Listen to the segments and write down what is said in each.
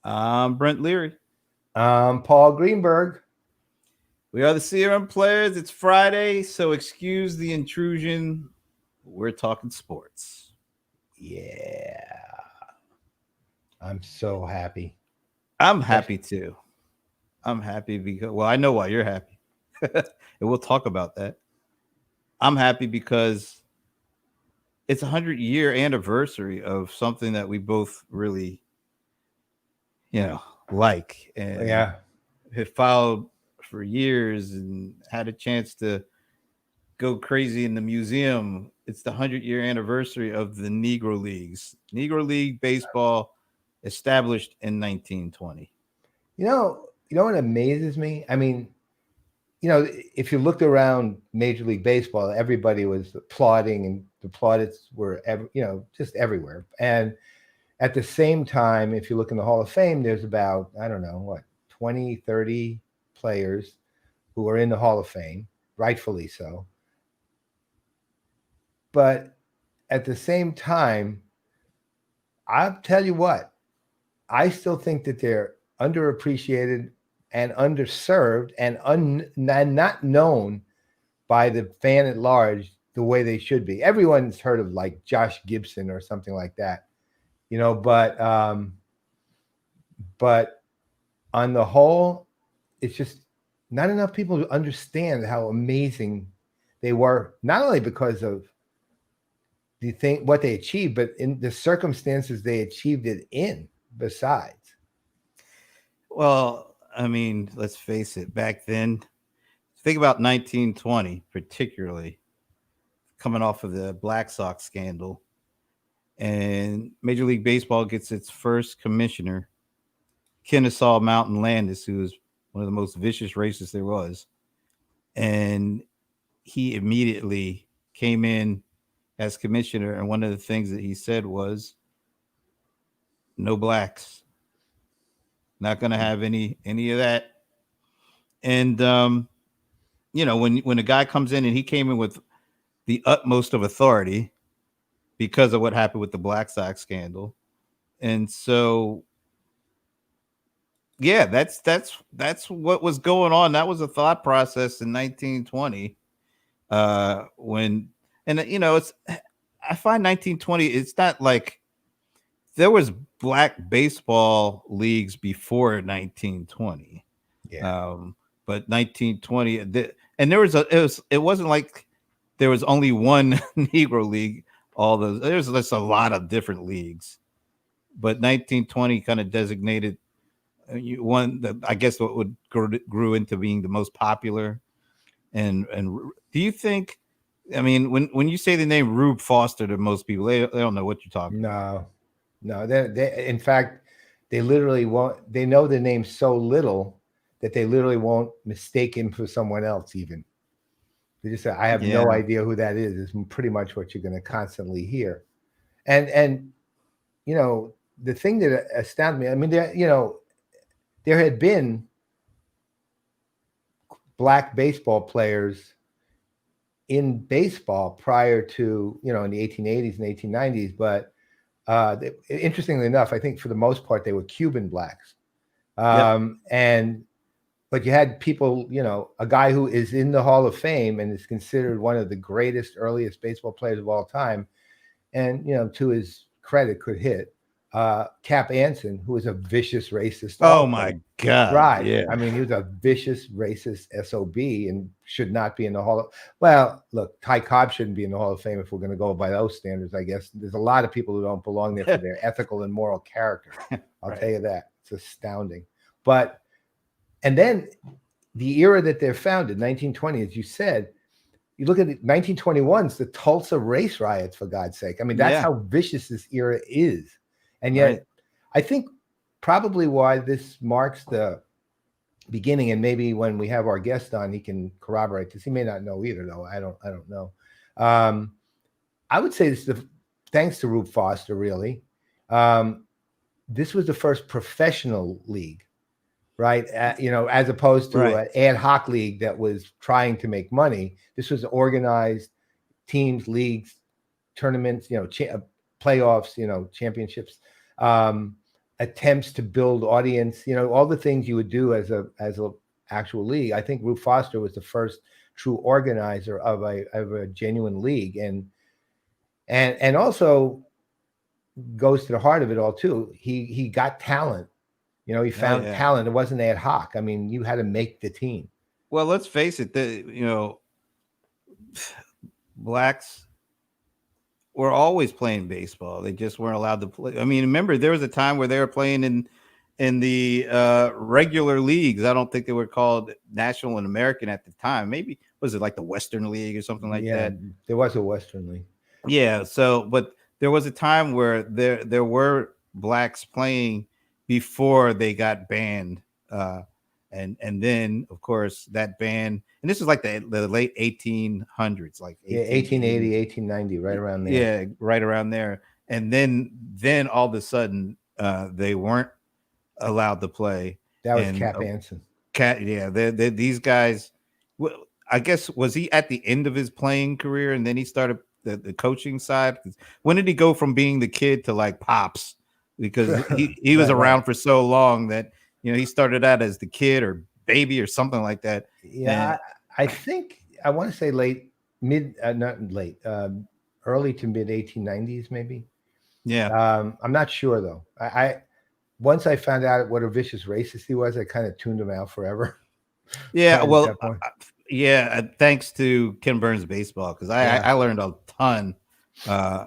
I'm Brent Leary. Paul Greenberg. We are the CRM players. It's Friday, so excuse the intrusion. We're talking sports. Yeah, I'm so happy. I'm Yes. happy too. I'm happy because, well, I know why you're happy. And we'll talk about that. I'm happy because it's a 100-year anniversary of something that we both really, you know, like and Yeah. have followed for years and had a chance to go crazy in the museum. It's the 100-year anniversary of the Negro Leagues. Negro League baseball established in 1920. You know, you know what amazes me? I mean, if you looked around Major League Baseball, everybody was applauding, and the plaudits were, just everywhere. And at the same time, if you look in the Hall of Fame, there's about, I don't know, what, 20, 30 players who are in the Hall of Fame, rightfully so. But at the same time, I'll tell you what, I still think that they're underappreciated and underserved and not known by the fan at large the way they should be. Everyone's heard of like Josh Gibson or something like that, but on the whole, it's just not enough people understand how amazing they were, not only because of the thing what they achieved, but in the circumstances they achieved it in besides. Well, I mean, let's face it, back then, think about 1920, particularly coming off of the Black Sox scandal. And Major League Baseball gets its first commissioner, Kennesaw Mountain Landis, who was one of the most vicious racists there was. And he immediately came in as commissioner. And one of the things that he said was, no blacks, not going to have any of that. And when a guy comes in and he came in with the utmost of authority because of what happened with the Black Sox scandal. And so yeah, that's what was going on. That was a thought process in 1920 when it's I find 1920, it's not like there was black baseball leagues before 1920. Yeah. But 1920 and there was it wasn't like there was only one Negro league. All those there's just a lot of different leagues, but 1920 kind of designated one that I guess what would grew into being the most popular. And do you think? I mean, when you say the name Rube Foster to most people, they don't know what you're talking about. No, no. They in fact, they literally won't. They know the name so little that they literally won't mistake him for someone else. Even they just say, "I have no Yeah, idea who that is." Is pretty much what you're going to constantly hear. And you know the thing that astounded me. I mean, there had been black baseball players in baseball prior to in the 1880s and 1890s, but interestingly enough, I think for the most part they were Cuban blacks. yep, And but you had people, a guy who is in the Hall of Fame and is considered one of the greatest, earliest baseball players of all time, and to his credit, could hit Cap Anson, who was a vicious racist oh also. my god, Right. yeah. I mean, he was a vicious racist SOB and should not be in the Hall of. Well, look, Ty Cobb shouldn't be in the Hall of Fame if we're going to go by those standards, I guess. There's a lot of people who don't belong there for their ethical and moral character. I'll Right. tell you that. It's astounding. But, and then the era that they're founded, 1920, as you said, you look at it, 1921's the Tulsa race riots, for God's sake. I mean, that's Yeah, how vicious this era is. And right. yet, I think probably why this marks the beginning, and maybe when we have our guest on, he can corroborate this. He may not know either, though. I don't know. Um, I would say this is thanks to Rube Foster, really. Um, this was the first professional league, right? As opposed to Right. an ad hoc league that was trying to make money. This was organized teams, leagues, tournaments, playoffs, championships. Um, attempts to build audience, all the things you would do as a actual league. I think Rube Foster was the first true organizer of a genuine league, and also goes to the heart of it all too. He got talent. He Oh found yeah. talent. It wasn't ad hoc. I mean, you had to make the team. Well, let's face it. Blacks were always playing baseball. They just weren't allowed to play. I mean, remember there was a time where they were playing in the regular leagues. I don't think they were called National and American at the time. Maybe was it like the Western League or something like Yeah, that? there was a Western League. Yeah. So, but there was a time where there were blacks playing before they got banned, and then of course that ban, and this is like the late 1800s, like Yeah, 1880, 1880s. 1890, right around there. Yeah, right around there. And then all of a sudden, they weren't allowed to play. That was And Cap Anson. cat, yeah, these guys. I guess was he at the end of his playing career, and then he started the coaching side. 'Cause when did he go from being the kid to like pops? Because he was Right, right. around for so long that he started out as the kid or baby or something like that. Yeah, And I think I want to say not late, early to mid 1890s, maybe. yeah, I'm not sure though. I once I found out what a vicious racist he was, I kind of tuned him out forever. yeah. Right at Well, that point. yeah. Thanks to Ken Burns baseball because Yeah. I learned a ton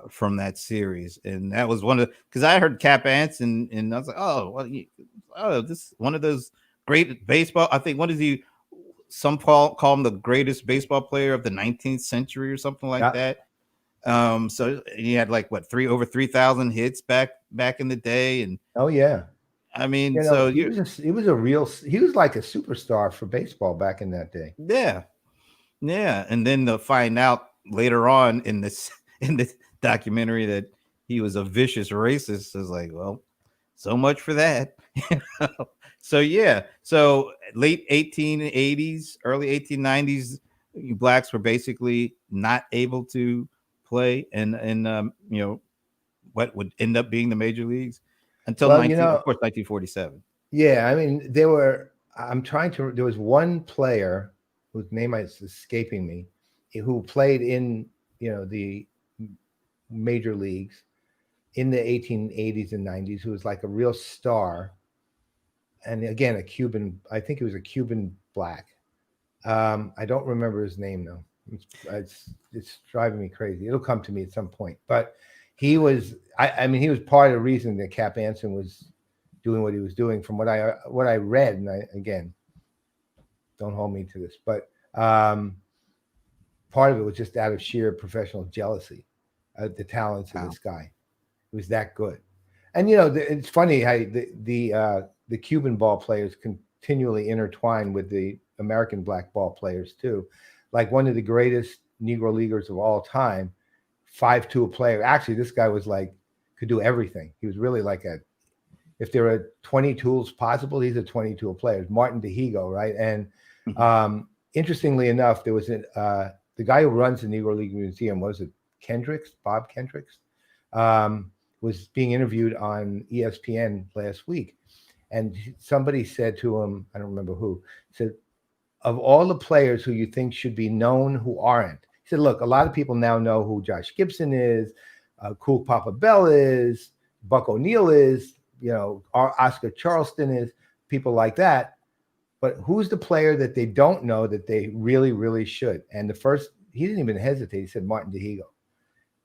from that series, and that was one of because I heard Cap Anson and I was like, oh, well, this one of those great baseball. I think what is he? Some call him the greatest baseball player of the 19th century or something like Yeah. that. So he had like what over 3,000 hits back in the day, and Oh yeah. I mean, so you He was like a superstar for baseball back in that day. yeah, yeah, and then to find out later on in this in this documentary that he was a vicious racist is like, well, so much for that. You know? So yeah, so late 1880s, early 1890s, blacks were basically not able to play, and what would end up being the major leagues until Well, 19, of course, 1947. yeah, I mean, there were. I'm trying to. There was one player whose name is escaping me, who played in the major leagues in the 1880s and 90s, who was like a real star, and again a Cuban. I think he was a Cuban black. I don't remember his name though. It's driving me crazy. It'll come to me at some point. But he was. I mean, he was part of the reason that Cap Anson was doing what he was doing, from what I read. And again, don't hold me to this, but part of it was just out of sheer professional jealousy, the talents of Wow. this guy. It was that good. And it's funny how the Cuban ball players continually intertwine with the American black ball players too. Like one of the greatest Negro leaguers of all time, 5 tool player. Actually, this guy was like could do everything. He was really like if there are 20 tools possible, he's a 20 tool player. Martin DeHigo, right? And interestingly enough, there was the guy who runs the Negro League Museum. Was it Bob Kendricks? Was being interviewed on ESPN last week, and somebody said to him, I don't remember who, said, of all the players who you think should be known who aren't, he said, look, a lot of people now know who Josh Gibson is, Cool Papa Bell is, Buck O'Neill is, Oscar Charleston is, people like that. But who's the player that they don't know that they really, really should? And he didn't even hesitate. He said Martin DeHigo.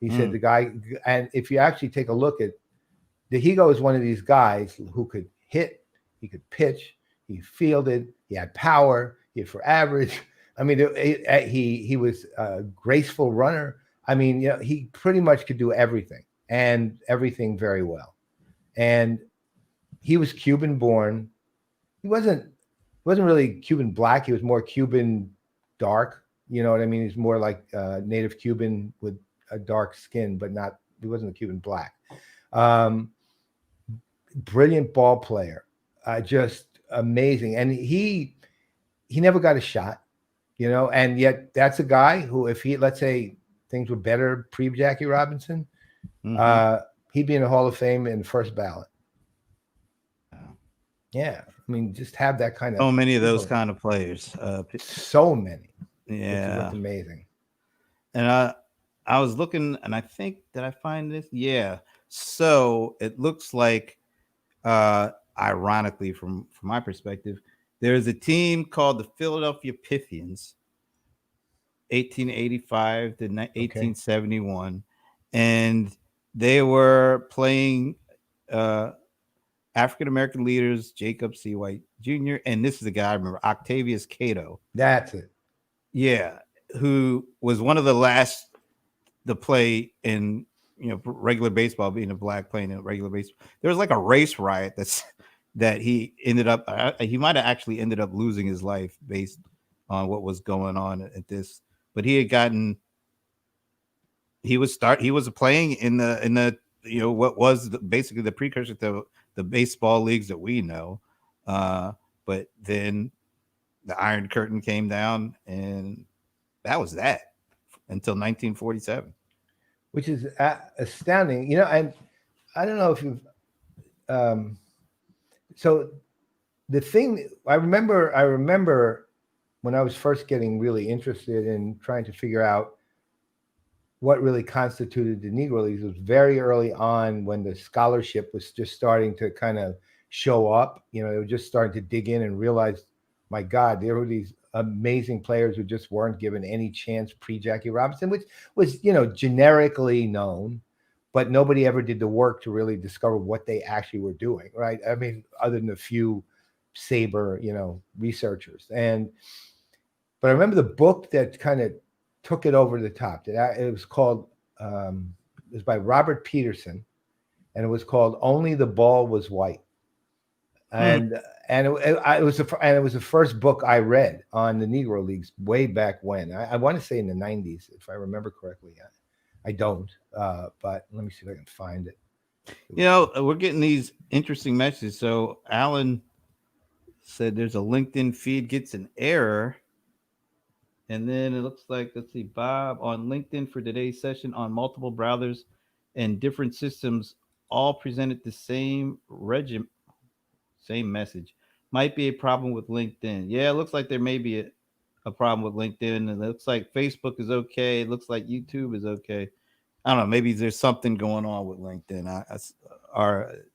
He said the guy, and if you actually take a look at DeHigo, is one of these guys who could hit, he could pitch, he fielded, he had power, he hit for average. I mean, he was a graceful runner. I mean, he pretty much could do everything and everything very well. And he was Cuban born. He wasn't really Cuban black. He was more Cuban dark. You know what I mean? He's more like native Cuban with a dark skin, but he wasn't a Cuban black. Brilliant ball player, just amazing. And he never got a shot, and yet that's a guy who, if let's say things were better pre Jackie Robinson, he'd be in the Hall of Fame in the first ballot. Yeah, I mean, just have that kind of So many of those people. kind of players. So many, which is Yeah, what's amazing. and I was looking, and I think did I find this? Yeah. So it looks like, ironically, from my perspective, there's a team called the Philadelphia Pythians, 1885 to Okay, 1871, and they were playing uh, African American leaders, Jacob C. White Jr., and this is the guy I remember, Octavius Cato. that's it. Yeah, who was one of the last to play in, regular baseball, being a black playing in regular baseball. There was like a race riot that he ended up, he might have actually ended up losing his life based on what was going on at this. But he had gotten, he was playing in the what was basically the precursor to the baseball leagues that we know. Uh, but then the Iron Curtain came down, and that was that until 1947. Which is astounding. You know, and I don't know if you've. Um, so the thing I remember when I was first getting really interested in trying to figure out what really constituted the Negro Leagues was very early on when the scholarship was just starting to kind of show up. You know, they were just starting to dig in and realize, my God, there were these amazing players who just weren't given any chance pre Jackie Robinson, which was, generically known, but nobody ever did the work to really discover what they actually were doing, right? I mean, other than a few saber, researchers. But I remember the book that kind of took it over the top. It was called, it was by Robert Peterson, and it was called "Only the Ball Was White." Hmm. And it was the first book I read on the Negro Leagues way back when. I want to say in the '90s, if I remember correctly. I don't, but let me see if I can find it. We're getting these interesting messages. So Alan said there's a LinkedIn feed gets an error. And then it looks like, let's see, Bob on LinkedIn for today's session on multiple browsers and different systems all presented the same same message. Might be a problem with LinkedIn. Yeah, it looks like there may be a problem with LinkedIn. And it looks like Facebook is okay. It looks like YouTube is okay. I don't know. Maybe there's something going on with LinkedIn.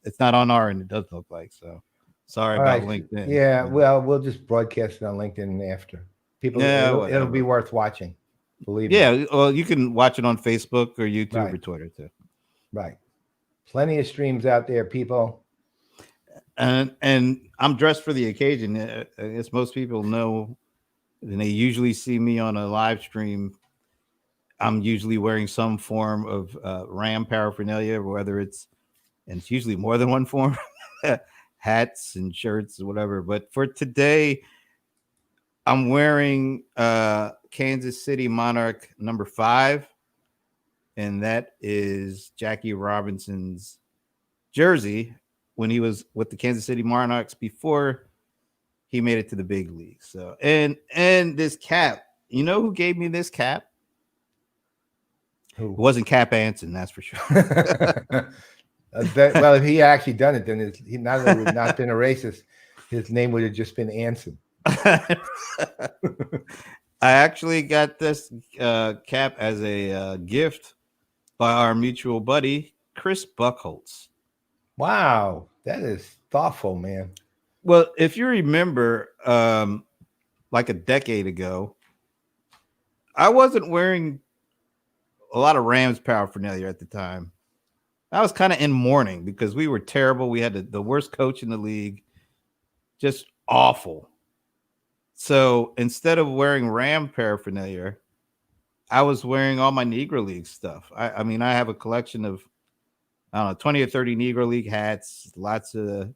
It's not on our end. It does look like so. Sorry All about right. LinkedIn. Yeah. Well, we'll just broadcast it on LinkedIn after. People, Yeah, it'll be whatever. worth watching. Believe me. Yeah, well, you can watch it on Facebook or YouTube Right. or Twitter too. Right. Plenty of streams out there, people. And I'm dressed for the occasion. I guess most people know, and they usually see me on a live stream. I'm usually wearing some form of Ram paraphernalia, whether and it's usually more than one form, hats and shirts or whatever. But for today, I'm wearing Kansas City Monarch number 5, and that is Jackie Robinson's jersey when he was with the Kansas City Monarchs before he made it to the big league. So and this cap, you know who gave me this cap? It Who? wasn't Cap Anson, that's for sure. Well, if he actually done it, then he not only would not been a racist, his name would have just been Anson. I actually got this cap as a gift by our mutual buddy Chris Buckholz. Wow, that is thoughtful, man. Well, if you remember, like a decade ago, I wasn't wearing a lot of Rams paraphernalia at the time. I was kind of in mourning because we were terrible. We had the worst coach in the league, just awful. So instead of wearing Ram paraphernalia, I was wearing all my Negro League stuff. I mean, I have a collection of, I don't know, 20 or 30 Negro League hats, lots of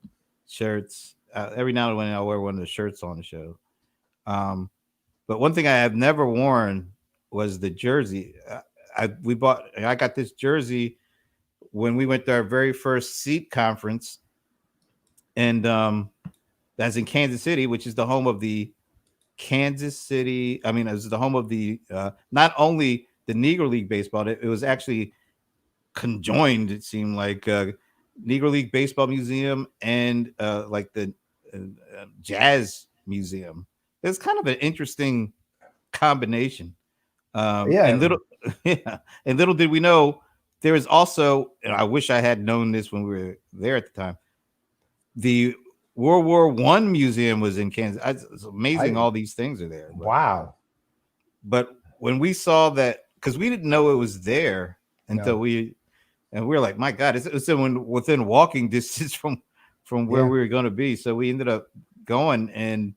shirts. Every now and then I'll wear one of the shirts on the show. Um, but one thing I have never worn was the jersey. I got this jersey when we went to our very first seat conference, and that's in Kansas City, which is the home of the Kansas City. I mean, it was the home of the not only the Negro League baseball. It was actually conjoined. It seemed like Negro League Baseball Museum and like the jazz museum. It's kind of an interesting combination. Yeah. And little, yeah, and little did we know there is also, and I wish I had known this when we were there at the time. The World War I museum was in Kansas. It's amazing all these things are there. Wow. But when we saw that, because we didn't know it was there until No. we were like, my God, it's within walking distance from where we were going to be. So we ended up going, and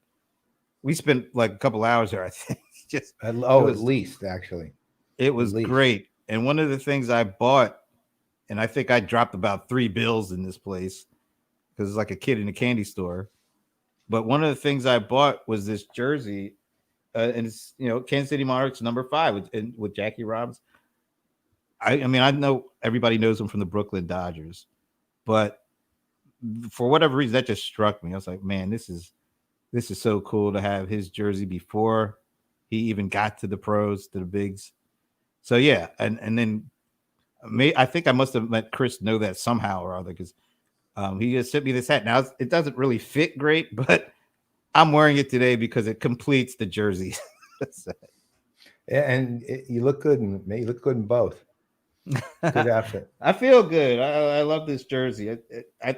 we spent like a couple hours there, I think. Just at least actually. It was great. And one of the things I bought, and I think I dropped about $3 in this place because it's like a kid in a candy store. But one of the things I bought was this jersey, and it's Kansas City Monarchs #5 with Jackie Robinson. I mean, I know everybody knows him from the Brooklyn Dodgers, but for whatever reason, that just struck me. I was like, man, this is so cool to have his jersey before he even got to the pros, to the bigs. So yeah, and then I think I must have let Chris know that somehow or other, because he just sent me this hat. Now it doesn't really fit great, but I'm wearing it today because it completes the jersey. And you look good, and you look good in both. Good outfit. I feel good. I love this jersey.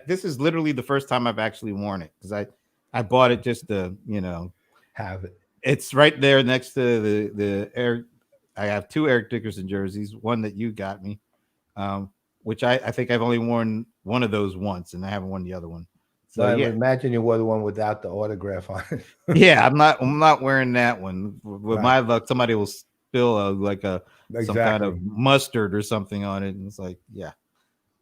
This is literally the first time I've actually worn it, because I bought it just to have it. It's right there next to the Eric. I have 2 Eric Dickerson jerseys, one that you got me, which I think I've only worn one of those once, and I haven't worn the other one. So I would imagine you wore the one without the autograph on it. Yeah, I'm not wearing that one. With my luck, somebody will spill some kind of mustard or something on it, and it's like, yeah.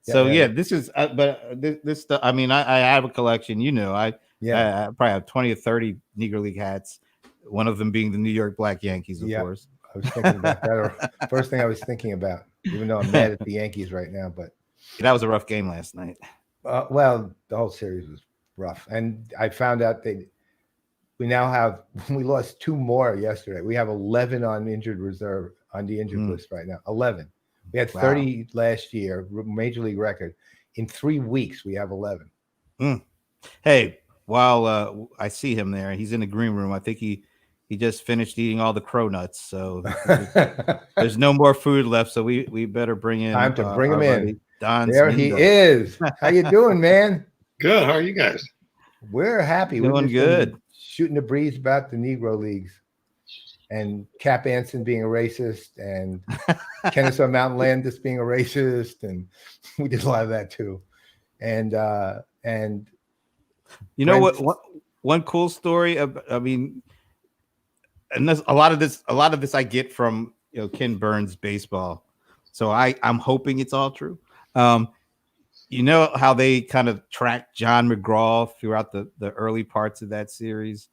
So this is, but this stuff. I mean, I have a collection. I probably have 20 or 30 Negro League hats. One of them being the New York Black Yankees, of course. I was thinking about that. First thing I was thinking about, even though I'm mad at the Yankees right now, but that was a rough game last night. Well, the whole series was rough, and I found out we lost 2 more yesterday. We have 11 on injured reserve on the injured list right now. 11. We had 30 last year, major league record. In 3 weeks, we have 11. Hey, while I see him there, he's in the green room. I think he just finished eating all the crow nuts, so there's no more food left. So we better bring in time to bring him in. Don there Smindo. He is. How you doing, man? Good. How are you guys? We're happy. We're doing good. Shooting the breeze about the Negro Leagues and Cap Anson being a racist and Kennesaw Mountain Landis being a racist, and we did a lot of that too. And you know what? One cool story. I mean, and a lot of this I get from Ken Burns baseball. So I'm hoping it's all true. You know how they kind of tracked John McGraw throughout the early parts of that series,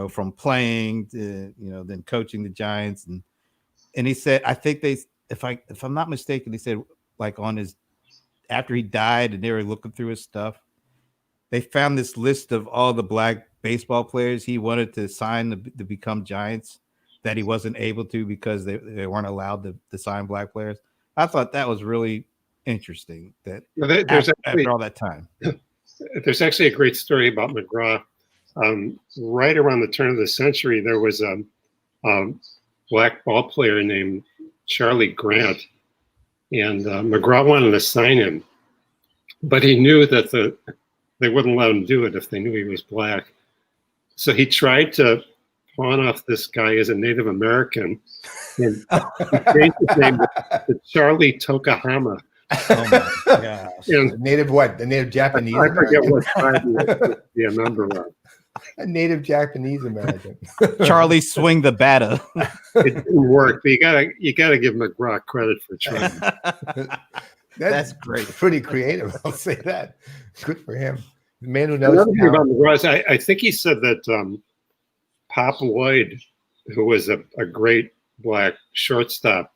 from playing to then coaching the Giants, and he said, I think if I'm not mistaken, he said, like, on his, after he died and they were looking through his stuff, they found this list of all the black baseball players he wanted to sign to become Giants that he wasn't able to because they weren't allowed to sign black players. I thought that was really interesting. That after all that time, there's actually a great story about McGraw. Right around the turn of the century, there was a black ball player named Charlie Grant, and McGraw wanted to sign him, but he knew that they wouldn't let him do it if they knew he was black. So he tried to pawn off this guy as a Native American, and he changed his name to Charlie Tokahama. Oh my gosh! And native what? The native Japanese? I forget what tribe the number was. A native Japanese American. Charlie Swing the Batter. It didn't work, but you gotta give McGraw credit for trying. That's great. Pretty creative. I'll say that. Good for him. The man who knows. Another thing about McGraw is I think he said that Pop Lloyd, who was a great black shortstop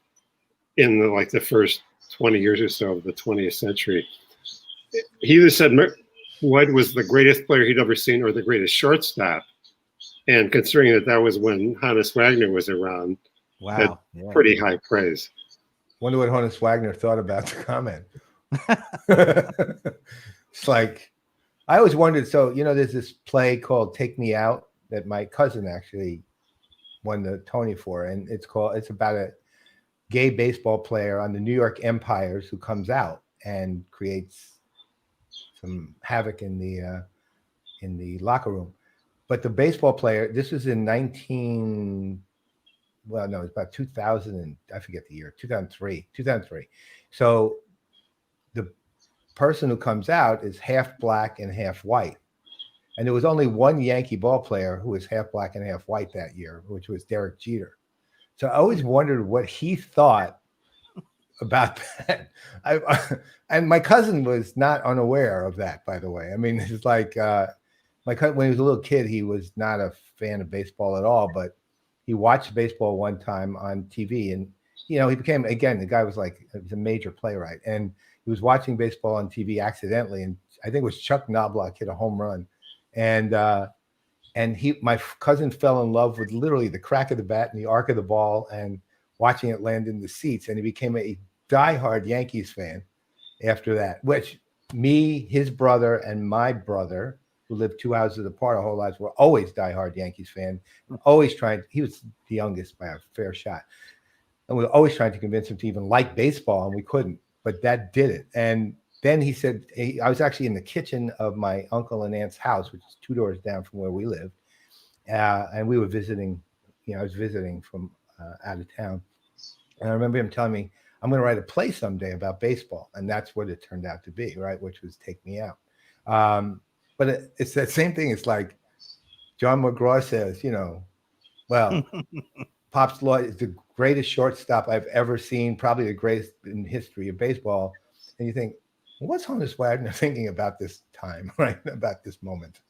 in the first 20 years or so of the 20th century, he either said Lloyd was the greatest player he'd ever seen or the greatest shortstop. And considering that was when Hannes Wagner was around, wow, pretty high praise. Wonder what Hannes Wagner thought about the comment. It's like, I always wondered. So there's this play called "Take Me Out" that my cousin actually won the Tony for, and it's about a gay baseball player on the New York Empires who comes out and creates some havoc in the locker room. But the baseball player, this was in it's about 2000, and I forget the year, 2003. So the person who comes out is half black and half white. And there was only one Yankee ball player who was half black and half white that year, which was Derek Jeter. So I always wondered what he thought about that. And my cousin was not unaware of that, by the way. I mean, it's like my cousin, when he was a little kid, he was not a fan of baseball at all, but he watched baseball one time on TV, and he became, again, the guy was a major playwright, and he was watching baseball on TV accidentally, and I think it was Chuck Knobloch hit a home run, and my cousin fell in love with literally the crack of the bat and the arc of the ball and watching it land in the seats, and he became a diehard Yankees fan after that, which me, his brother, and my brother, who lived 2 houses apart our whole lives, were always diehard Yankees fan. Always trying. He was the youngest by a fair shot, and we were always trying to convince him to even like baseball, and we couldn't. But that did it. And then he said, I was actually in the kitchen of my uncle and aunt's house, which is 2 doors down from where we lived, and we were visiting. I was visiting from out of town, and I remember him telling me, "I'm going to write a play someday about baseball," and that's what it turned out to be, right? Which was "Take Me Out." But it's that same thing. It's like John McGraw says, well, Pops Lloyd is the greatest shortstop I've ever seen, probably the greatest in the history of baseball. And you think, well, what's Honus Wagner thinking about this time, right? About this moment.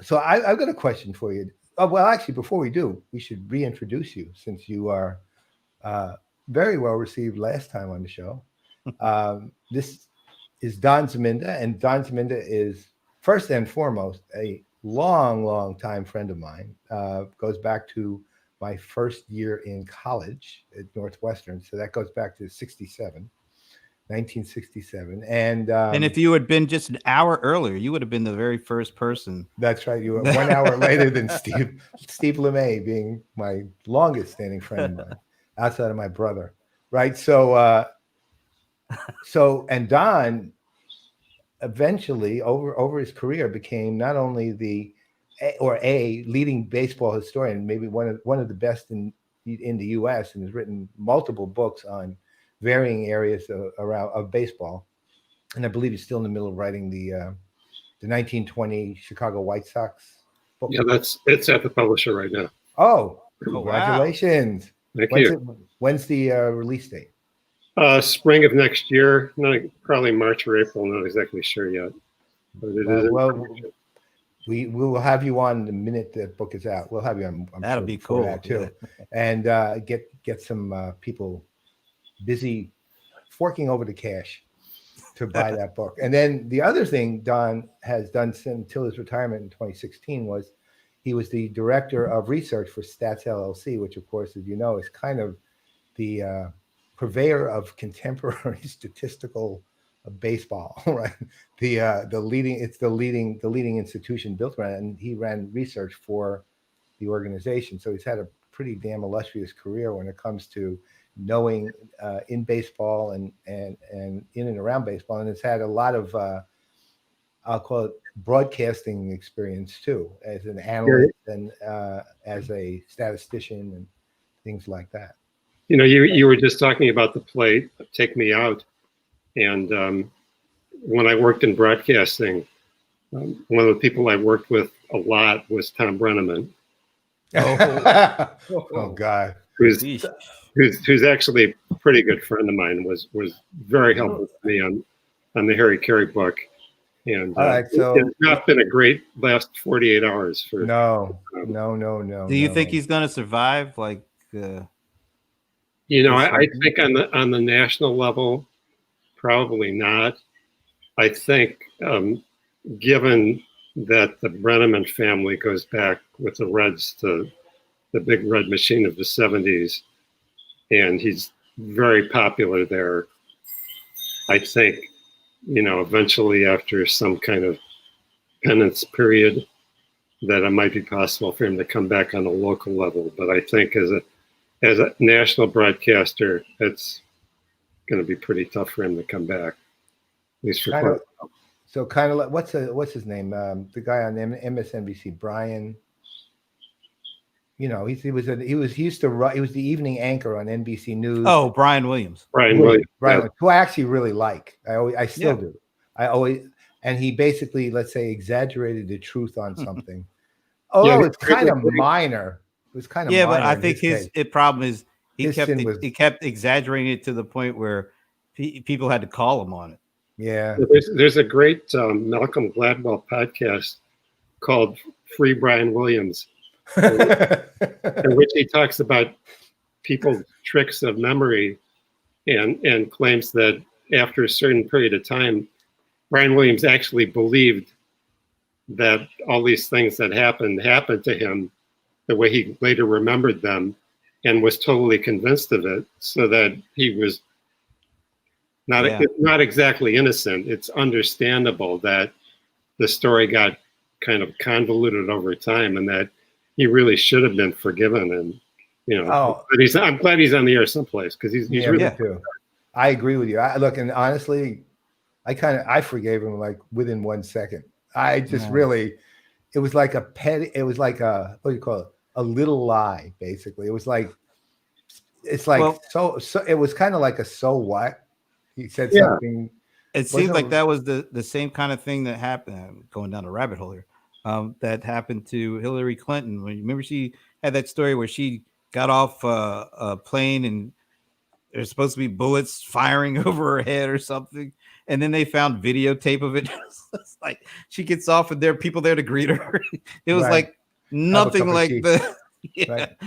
So I've got a question for you. Oh, well, actually, before we do, we should reintroduce you, since you are very well received last time on the show. This is Don Zaminda, and Don Zaminda is, first and foremost, a long time friend of mine. Goes back to my first year in college at Northwestern. So that goes back to 1967. And if you had been just an hour earlier, you would have been the very first person. That's right. You were 1 hour later than Steve LeMay, being my longest standing friend of mine, outside of my brother. Right. So and Don eventually over his career became not only a leading baseball historian, maybe one of the best in the U.S., and has written multiple books on varying areas of baseball. And I believe he's still in the middle of writing the 1920 Chicago White Sox book. Yeah, it's at the publisher right now. Oh, congratulations! Wow. Thank you. When's the release date? Spring of next year, probably March or April. Not exactly sure yet. But it is. We will have you on the minute the book is out. We'll have you on. That'll be cool. That too, and get some people busy forking over the cash to buy that book. And then the other thing Don has done until his retirement in 2016 was he was the director of research for Stats LLC, which, of course, as you know, is kind of the purveyor of contemporary statistical baseball, right? The leading institution built around it, and he ran research for the organization. So he's had a pretty damn illustrious career when it comes to knowing in baseball and in and around baseball, and has had a lot of I'll call it broadcasting experience too, as an analyst and as a statistician and things like that. You were just talking about the play "Take Me Out," and when I worked in broadcasting, one of the people I worked with a lot was Tom Brenneman. Oh God, who's actually a pretty good friend of mine. Was very helpful to me on the Harry Carey book. And all right, so it's not been a great last 48 hours for. No. Do you think he's going to survive? I think on the national level, probably not. I think, given that the Brenneman family goes back with the Reds to the Big Red Machine of the 70s, and he's very popular there, I think, eventually after some kind of penance period that it might be possible for him to come back on a local level. But I think as a national broadcaster, it's going to be pretty tough for him to come back. At least for kind of, so kind of like what's his name? The guy on MSNBC, Brian. You know, he was the evening anchor on NBC News. Oh, Brian Williams. Brian Williams, who I actually really like. I still do. And he basically, let's say, exaggerated the truth on something. It's kind of minor. It was kind of minor. But I think his problem is he kept exaggerating it to the point where people had to call him on it. Yeah. There's a great Malcolm Gladwell podcast called Free Brian Williams, in which he talks about people's tricks of memory and claims that after a certain period of time, Brian Williams actually believed that all these things that happened to him the way he later remembered them, and was totally convinced of it, so that he was not exactly innocent. It's understandable that the story got kind of convoluted over time, and that he really should have been forgiven. And but I'm glad he's on the air someplace, because he's really too. I agree with you. And honestly, I forgave him like within 1 second. I just really, it was like what do you call it? A little lie, basically. It was like, so it was kind of like a so what? He said something. It seems like that was the same kind of thing that happened, going down a rabbit hole here, that happened to Hillary Clinton. Remember she had that story where she got off a plane and there's supposed to be bullets firing over her head or something. And then they found videotape of it. It's like she gets off and there are people there to greet her. It was like nothing like the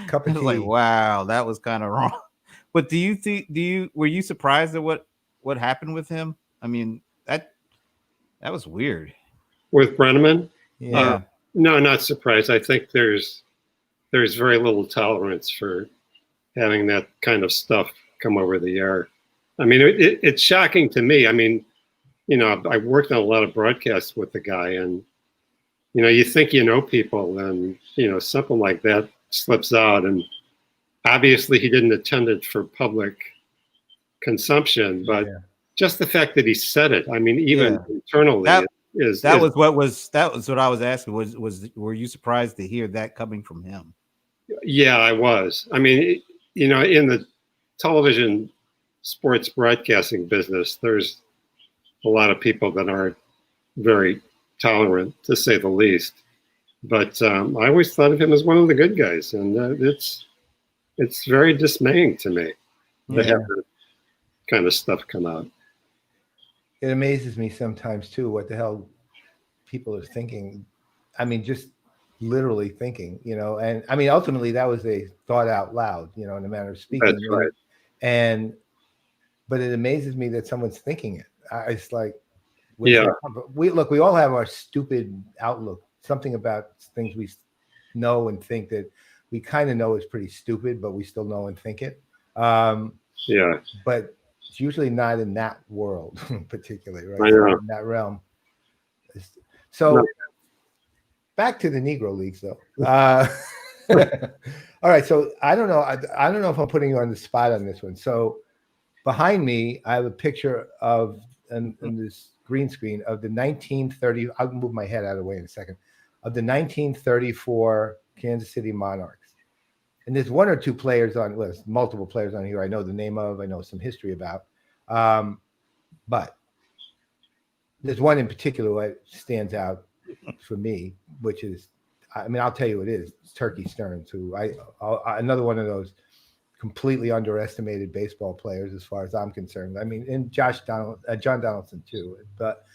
cup of tea. Like, wow, that was kind of wrong. But were you surprised at what happened with him? I mean, that was weird. With Brenneman? Yeah. No, not surprised. I think there's very little tolerance for having that kind of stuff come over the air. I mean, it's shocking to me. I mean, I worked on a lot of broadcasts with the guy, and, you think people, and, something like that slips out. And obviously he didn't intend it for public consumption, but just the fact that he said it, I mean, even internally, that was what I was asking. Were you surprised to hear that coming from him? Yeah, I was. I mean, in the television sports broadcasting business, there's a lot of people that aren't very tolerant, to say the least. But I always thought of him as one of the good guys, and it's very dismaying to me to have that kind of stuff come out. It amazes me sometimes too what the hell people are thinking. I mean, just literally thinking, and I mean, ultimately that was a thought out loud, in a manner of speaking. That's right. But it amazes me that someone's thinking it. It's like, we all have our stupid outlook, something about things we know and think that we kind of know is pretty stupid, but we still know and think it. But it's usually not in that world, particularly, right? In that realm. So back to the Negro Leagues, though. All right. So I don't know if I'm putting you on the spot on this one. So behind me, I have a picture of in this green screen of the 1930. I'll move my head out of the way in a second. Of the 1934 Kansas City Monarchs, and there's one or two players there's multiple players on here I know the name of, I know some history about, but there's one in particular that stands out for me, which is, I mean, I'll tell you what it is. It's Turkey Stearns, who another one of those completely underestimated baseball players, as far as I'm concerned. I mean, and John Donaldson too. But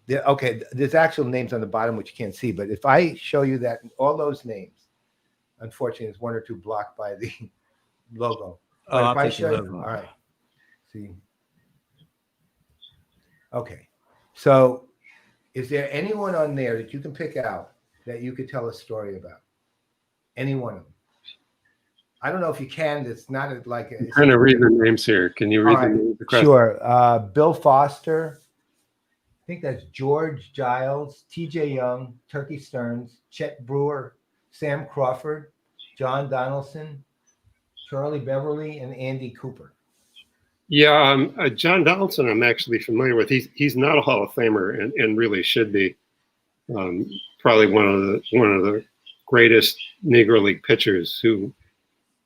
there's actual names on the bottom which you can't see. But if I show you that all those names, unfortunately, there's one or two blocked by the logo. I'll take the logo. All right. See. Okay. So, is there anyone on there that you can pick out that you could tell a story about? Any one of them? I don't know if you can. It's not like I'm trying to read the names here. Can you read the names? Sure. Bill Foster, think that's George Giles, T.J. Young, Turkey Stearns, Chet Brewer, Sam Crawford, John Donaldson, Charlie Beverly, and Andy Cooper. Yeah, John Donaldson, I'm actually familiar with. He's not a Hall of Famer, and really should be. Probably one of the greatest Negro League pitchers who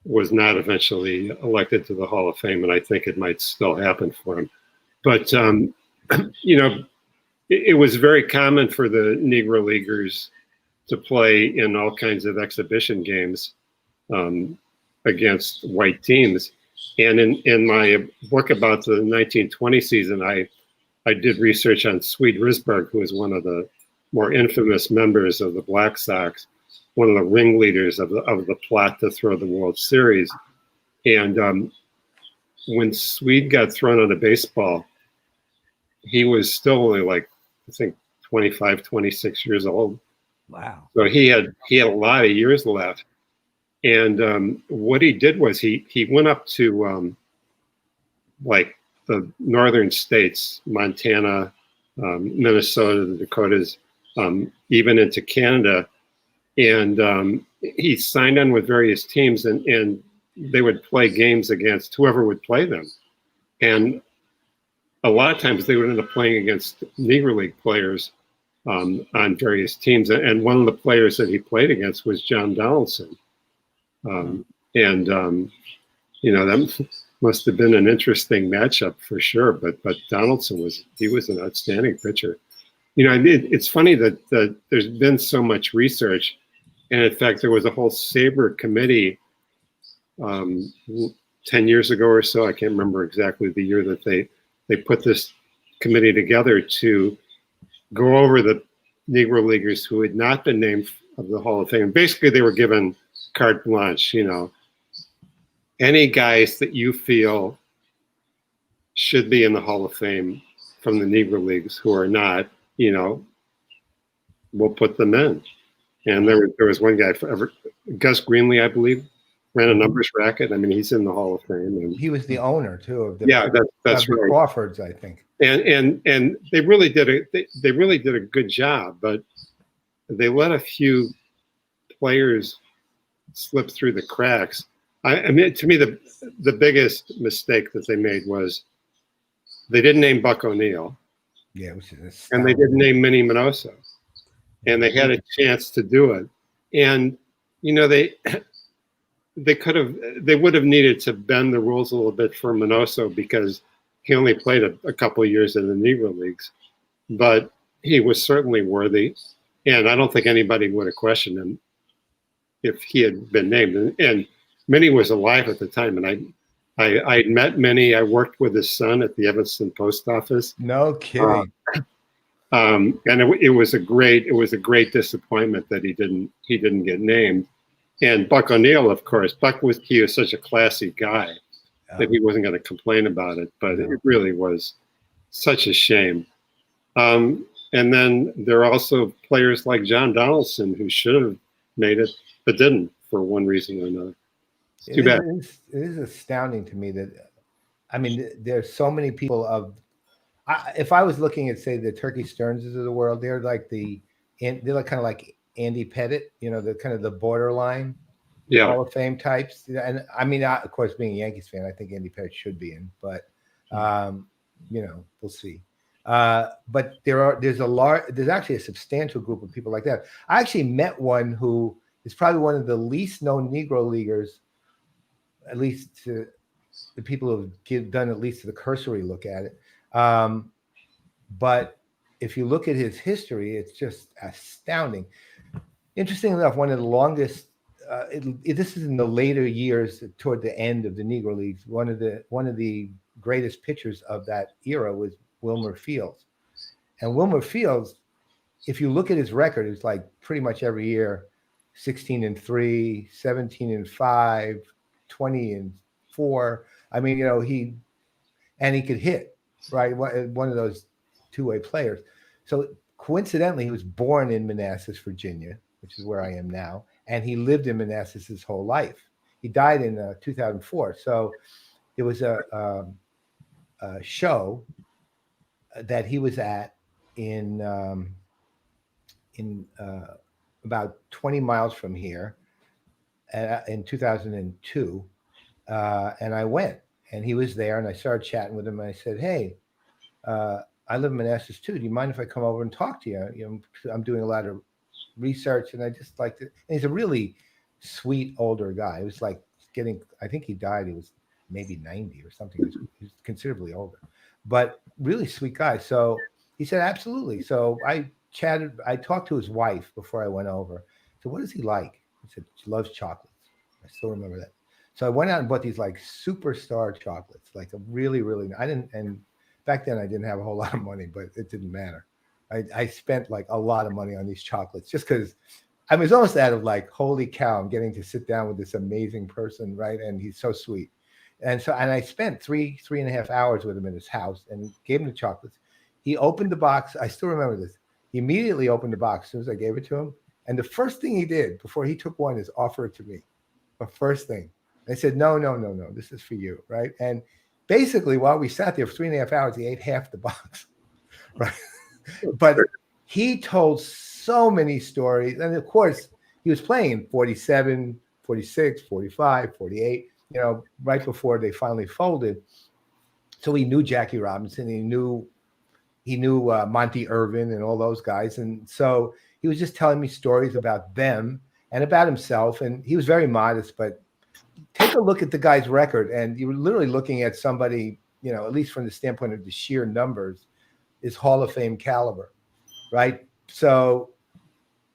was not eventually elected to the Hall of Fame, and I think it might still happen for him. But you know, it was very common for the Negro Leaguers to play in all kinds of exhibition games against white teams. And in my book about the 1920 season, I did research on Swede Risberg, who was one of the more infamous members of the Black Sox, one of the ringleaders of the plot to throw the World Series. And when Swede got thrown out of baseball, he was still only like, I think, 25, 26 years old. Wow. So he had a lot of years left. And what he did was he went up to like the northern states, Montana, Minnesota, the Dakotas, even into Canada. And he signed on with various teams, and they would play games against whoever would play them. And a lot of times they would end up playing against Negro League players on various teams. And one of the players that he played against was John Donaldson. You know, that must have been an interesting matchup for sure. But Donaldson was an outstanding pitcher. You know, it's funny that there's been so much research, and in fact, there was a whole SABR committee 10 years ago or so. I can't remember exactly the year that they put this committee together to go over the Negro Leaguers who had not been named of the Hall of Fame. Basically, they were given carte blanche. You know, any guys that you feel should be in the Hall of Fame from the Negro Leagues who are not, you know, we'll put them in. And there was one guy, Gus Greenlee, I believe, ran a numbers racket. I mean, he's in the Hall of Fame. And he was the owner too of the that's right. Crawfords, I think. And they really did a good job, but they let a few players slip through the cracks. I mean, to me, the biggest mistake that they made was they didn't name Buck O'Neill. Yeah, which is and they didn't name Minnie Minoso, and they had a chance to do it. And you know, they would have needed to bend the rules a little bit for Minoso because he only played a couple of years in the Negro Leagues, but he was certainly worthy, and I don't think anybody would have questioned him if he had been named. And Minnie was alive at the time, and I met Minnie. I worked with his son at the Evanston Post Office. No kidding. And it was a great disappointment that he didn't get named. And Buck O'Neill, of course, he was such a classy guy that he wasn't going to complain about it. But it really was such a shame. And then there are also players like John Donaldson who should have made it but didn't for one reason or another. It's too bad. It is astounding to me that, I mean, there's so many people if I was looking at, say, the Turkey Stearnses of the world, they're like kind of like Andy Pettit, you know, the kind of the borderline Hall of Fame types. And I mean, of course, being a Yankees fan, I think Andy Pettit should be in, but you know, we'll see. But there's actually a substantial group of people like that. I actually met one who is probably one of the least known Negro leaguers, at least to the people who've done at least a cursory look at it. But if you look at his history, it's just astounding. Interesting enough, one of the longest, this is in the later years toward the end of the Negro Leagues, one of the greatest pitchers of that era was Wilmer Fields. And Wilmer Fields, if you look at his record, it's like pretty much every year, 16-3, 17-5, 20-4. I mean, you know, he could hit, right? One of those two-way players. So coincidentally, he was born in Manassas, Virginia, which is where I am now, and he lived in Manassas his whole life. He died in 2004. So there was a show that he was at in about 20 miles from here in 2002, and I went, and he was there, and I started chatting with him, and I said, "Hey, I live in Manassas too. Do you mind if I come over and talk to you? You know, I'm doing a lot of research, and I just like to." And he's a really sweet older guy. He was like getting, I think he died. He was maybe 90 or something. He was considerably older, but really sweet guy. So he said, absolutely. So I chatted. I talked to his wife before I went over. So what does he like? He said she loves chocolates. I still remember that. So I went out and bought these like superstar chocolates, like a really, really. I didn't, and back then I didn't have a whole lot of money, but it didn't matter. I spent like a lot of money on these chocolates just because I was almost out of like, holy cow, I'm getting to sit down with this amazing person, right? And he's so sweet. And so, and I spent 3.5 hours with him in his house and gave him the chocolates. He opened the box. I still remember this. He immediately opened the box as soon as I gave it to him. And the first thing he did before he took one is offer it to me. The first thing. I said, no, this is for you, right? And basically, while we sat there for 3.5 hours, he ate half the box, right? But he told so many stories. And of course, he was playing 47, 46, 45, 48, you know, right before they finally folded. So he knew Jackie Robinson. He knew Monty Irvin and all those guys. And so he was just telling me stories about them and about himself. And he was very modest, but take a look at the guy's record. And you were literally looking at somebody, you know, at least from the standpoint of the sheer numbers, is Hall of Fame caliber, right? So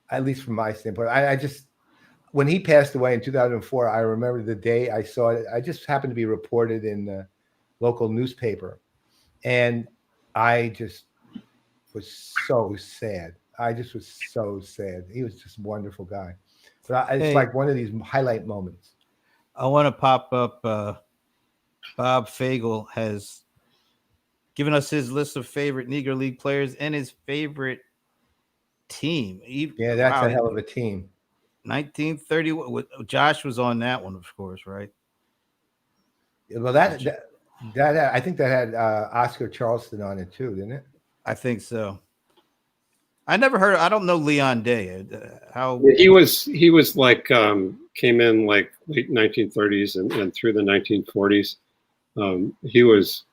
at least from my standpoint, I just, when he passed away in 2004, I remember the day I saw it. I just happened to be reported in the local newspaper. And I just was so sad. I just was so sad. He was just a wonderful guy. But it's like one of these highlight moments. I want to pop up. Bob Fagel has given us his list of favorite Negro League players and his favorite team. Yeah, that's a hell of a team. 1930. Josh was on that one, of course, right? Well, that I think that had Oscar Charleston on it too, didn't it? I think so. I never heard. I don't know Leon Day. How he was like came in like late 1930s and through the 1940s. He was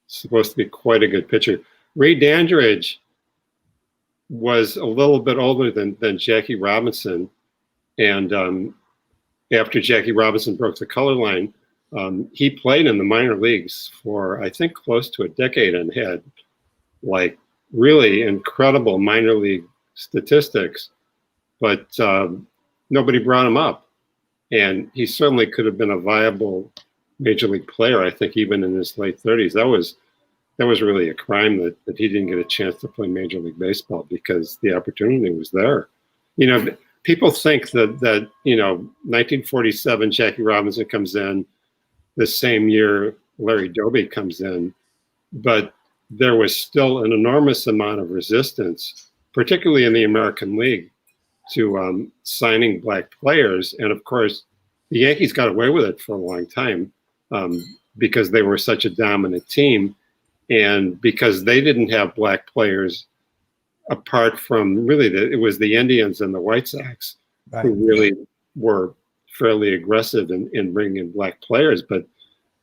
supposed to be quite a good pitcher. Ray Dandridge was a little bit older than Jackie Robinson, and after Jackie Robinson broke the color line, he played in the minor leagues for I think close to a decade and had like really incredible minor league statistics, but nobody brought him up, and he certainly could have been a viable major league player. I think even in his late 30s, that was really a crime that he didn't get a chance to play Major League Baseball because the opportunity was there. You know, people think that you know 1947 Jackie Robinson comes in, the same year Larry Doby comes in, but there was still an enormous amount of resistance, particularly in the American League, to signing black players. And of course, the Yankees got away with it for a long time because they were such a dominant team. And because they didn't have black players, apart from really, it was the Indians and the White Sox who really were fairly aggressive in bringing in black players. But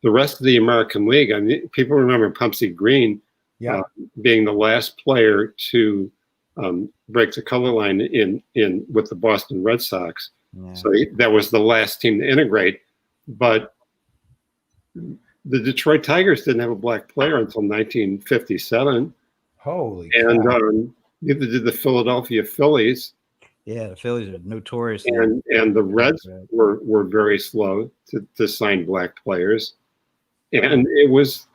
the rest of the American League, I mean, people remember Pumpsie Green being the last player to break the color line in with the Boston Red Sox. Yeah. So that was the last team to integrate. But the Detroit Tigers didn't have a black player until 1957. Holy and neither did the Philadelphia Phillies. Yeah, the Phillies are notorious. And the Reds were very slow to sign black players. And it was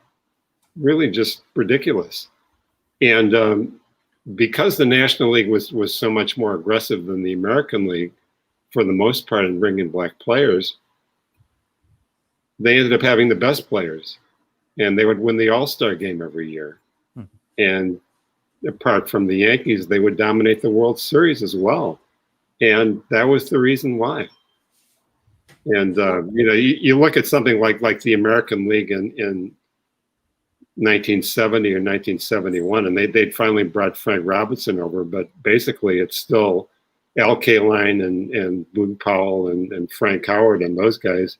really just ridiculous. And because the National League was so much more aggressive than the American League, for the most part, in bringing black players, they ended up having the best players, and they would win the All-Star game every year. And apart from the Yankees, they would dominate the World Series as well. And that was the reason why. And, you know, you look at something like the American League in 1970 or 1971, and they'd finally brought Frank Robinson over, but basically it's still Al Kaline and Boone Powell and Frank Howard and those guys,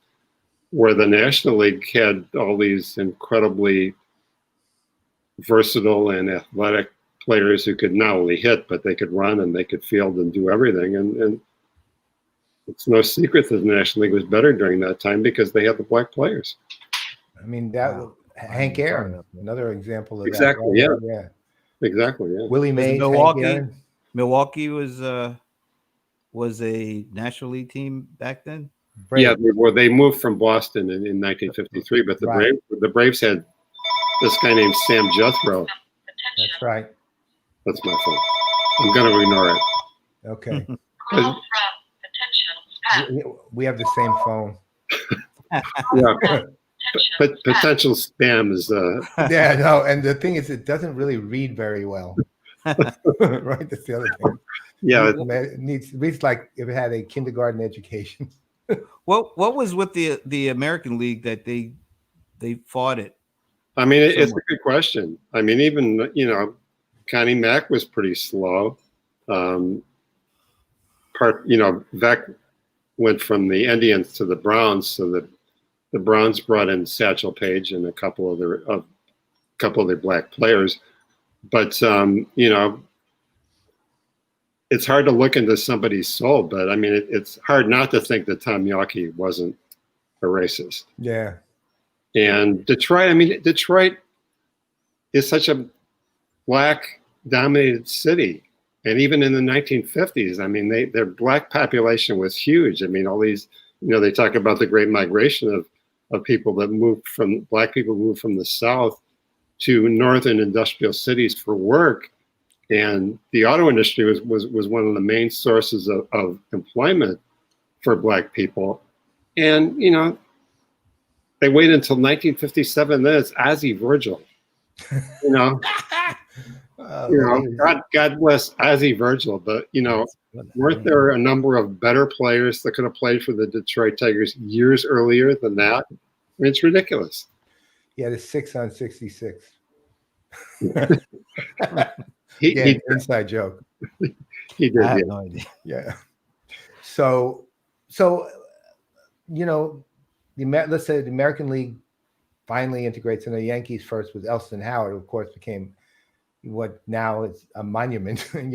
where the National League had all these incredibly versatile and athletic players who could not only hit, but they could run and they could field and do everything. And it's no secret that the National League was better during that time because they had the black players. I mean, that Hank Aaron, another example of exactly, that. right? Yeah. Exactly, yeah. Willie Mays, Milwaukee was a National League team back then. Braves. Yeah, they moved from Boston in 1953, but the Braves had this guy named Sam Jethro. That's right. That's my phone. I'm going to ignore it. Okay. We have the same phone. Yeah. But potential spam is yeah, no, and the thing is it doesn't really read very well. Right? That's the other thing. Yeah. It reads like if it had a kindergarten education. What was with the American League that they fought it? I mean, it's a good question. I mean, even, Connie Mack was pretty slow. Beck went from the Indians to the Browns, so that the Browns brought in Satchel Paige and a couple of their black players. But it's hard to look into somebody's soul. But I mean, it's hard not to think that Tom Yawkey wasn't a racist. Yeah. And Detroit is such a black-dominated city. And even in the 1950s, I mean, their black population was huge. I mean, all these, they talk about the Great Migration of people that black people moved from the South to northern industrial cities for work. And the auto industry was one of the main sources of employment for black people. And, they waited until 1957. Then it's Ozzie Virgil. God bless Ozzie Virgil, but weren't there a number of better players that could have played for the Detroit Tigers years earlier than that? I mean, it's ridiculous. He had a 6 on 66. he inside joke. He did. I have no idea. Yeah. So let's say the American League finally integrates, and the Yankees first was Elston Howard, who of course became what now is a monument, at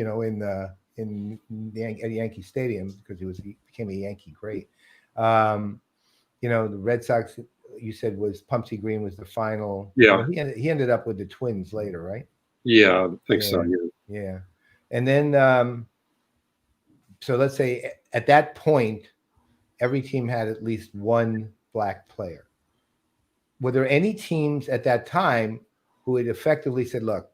Yankee Stadium because he became a Yankee great. The Red Sox, you said, was Pumpsy Green was the final. Yeah. He ended up with the Twins later, right? Yeah, I think so. Yeah. And then, so let's say at that point, every team had at least one black player. Were there any teams at that time who had effectively said, look,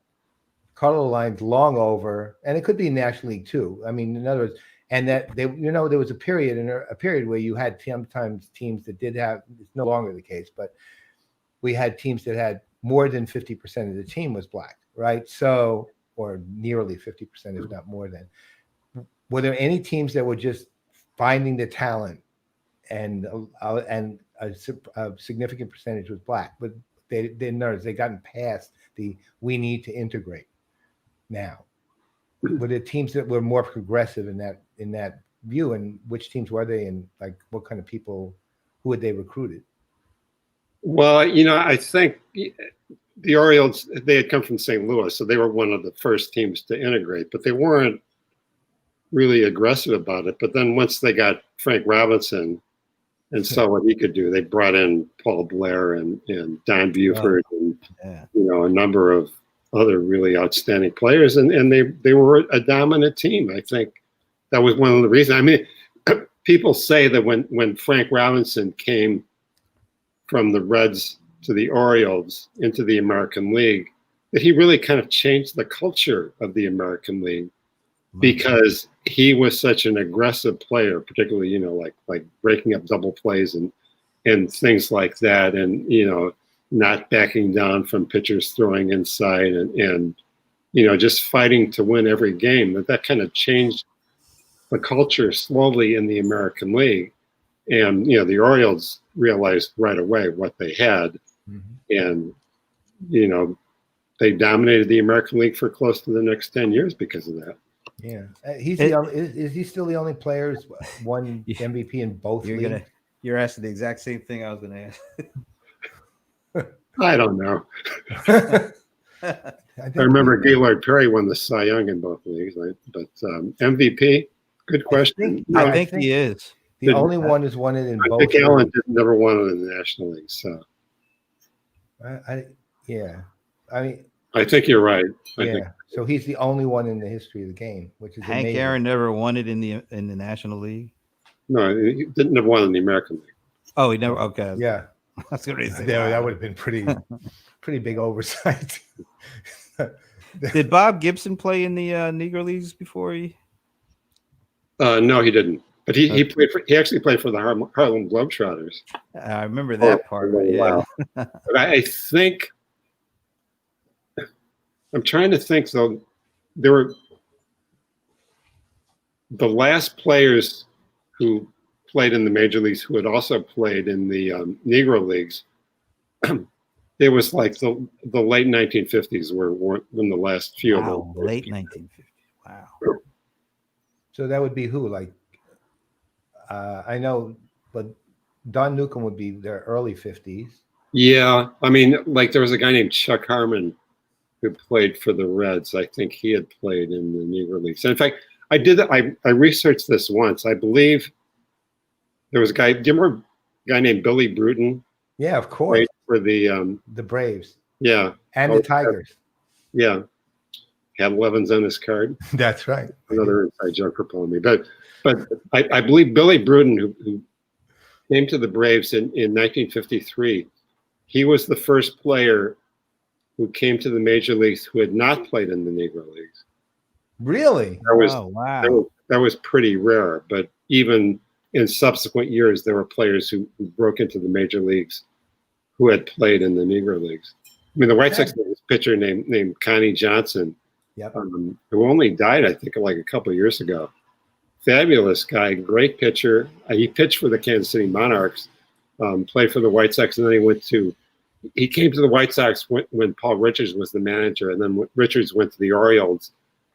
color line's long over, and it could be National League too. I mean, in other words, and that there was a period where you had sometimes teams that did have, it's no longer the case, but we had teams that had more than 50% of the team was black, right? So, or nearly 50%, if not more than. Were there any teams that were just finding the talent and a significant percentage was black, but they gotten past we need to integrate now? Were there teams that were more progressive in that view, and which teams were they, and like what kind of people, who had they recruited? Well, I think the Orioles, they had come from St. Louis, so they were one of the first teams to integrate, but they weren't really aggressive about it. But then once they got Frank Robinson and saw what he could do, they brought in Paul Blair and Don Buford and a number of other really outstanding players, and they were a dominant team. I think that was one of the reasons. I mean, people say that when Frank Robinson came from the Reds to the Orioles into the American League, that he really kind of changed the culture of the American League, because he was such an aggressive player, particularly, like breaking up double plays and things like that. And, not backing down from pitchers throwing inside and just fighting to win every game. That kind of changed the culture slowly in the American League. And, the Orioles realized right away what they had. Mm-hmm. And they dominated the American League for close to the next 10 years because of that. Yeah, is he still the only player who's won MVP in both leagues? You're asking the exact same thing I was going to ask. I don't know. I remember Gaylord Perry won the Cy Young in both leagues, but MVP, good question. I think he is. The only one who's won it in both. Dick Allen never won it in the National League, so. I mean, I think you're right. So he's the only one in the history of the game, which is Hank amazing. Aaron never won it in the National League. No, he didn't have won in the American League. Oh, he never. Okay. Yeah, I was going to say that would have been pretty big oversight. Did Bob Gibson play in the Negro Leagues before he? No, he didn't. But he played for. He actually played for the Harlem Globetrotters. I remember that part. Yeah. But I think. I'm trying to think. So there were the last players who played in the major leagues who had also played in the Negro Leagues. It was like the late 1950s were when the last few of them. Late 1950s. Wow. So that would be who? Like, I know, but Don Newcomb would be their early 50s. Yeah, I mean, like there was a guy named Chuck Harmon who played for the Reds. I think he had played in the Negro Leagues. In fact, I did that. I researched this once. I believe there was a guy. Do you remember a guy named Billy Bruton? Yeah, of course. For the Braves. Yeah. And the Tigers. Yeah. Had 11s on his card. That's right. Another inside joke for pulling me. But I believe Billy Bruton, who came to the Braves in 1953, he was the first player who came to the major leagues who had not played in the Negro Leagues. Really? Wow. That was pretty rare. But even in subsequent years, there were players who broke into the major leagues who had played in the Negro Leagues. I mean, the White Sox had this pitcher named Connie Johnson, who only died, I think, like a couple of years ago. Fabulous guy, great pitcher. He pitched for the Kansas City Monarchs, played for the White Sox, and then he came to the White Sox when Paul Richards was the manager, and then Richards went to the Orioles,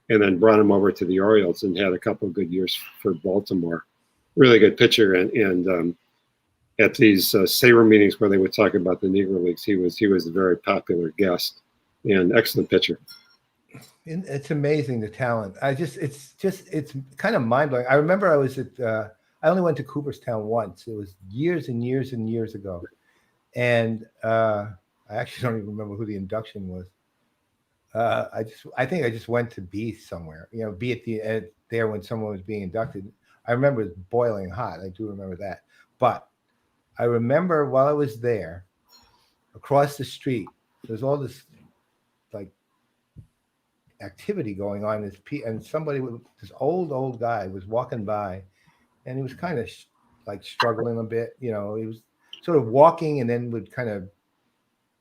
and then brought him over to the Orioles and had a couple of good years for Baltimore. Really good pitcher, and at these SABR meetings where they would talk about the Negro Leagues, he was a very popular guest and excellent pitcher. It's amazing, the talent. It's kind of mind blowing. I remember I was I only went to Cooperstown once. It was years and years and years ago, and I actually don't even remember who the induction was. I think I just went to be somewhere, be at there when someone was being inducted. I remember it was boiling hot. I do remember that. But I remember while I was there, across the street, there's all this like activity going on. And somebody, this old guy was walking by, and he was kind of like struggling a bit. He was sort of walking and then would kind of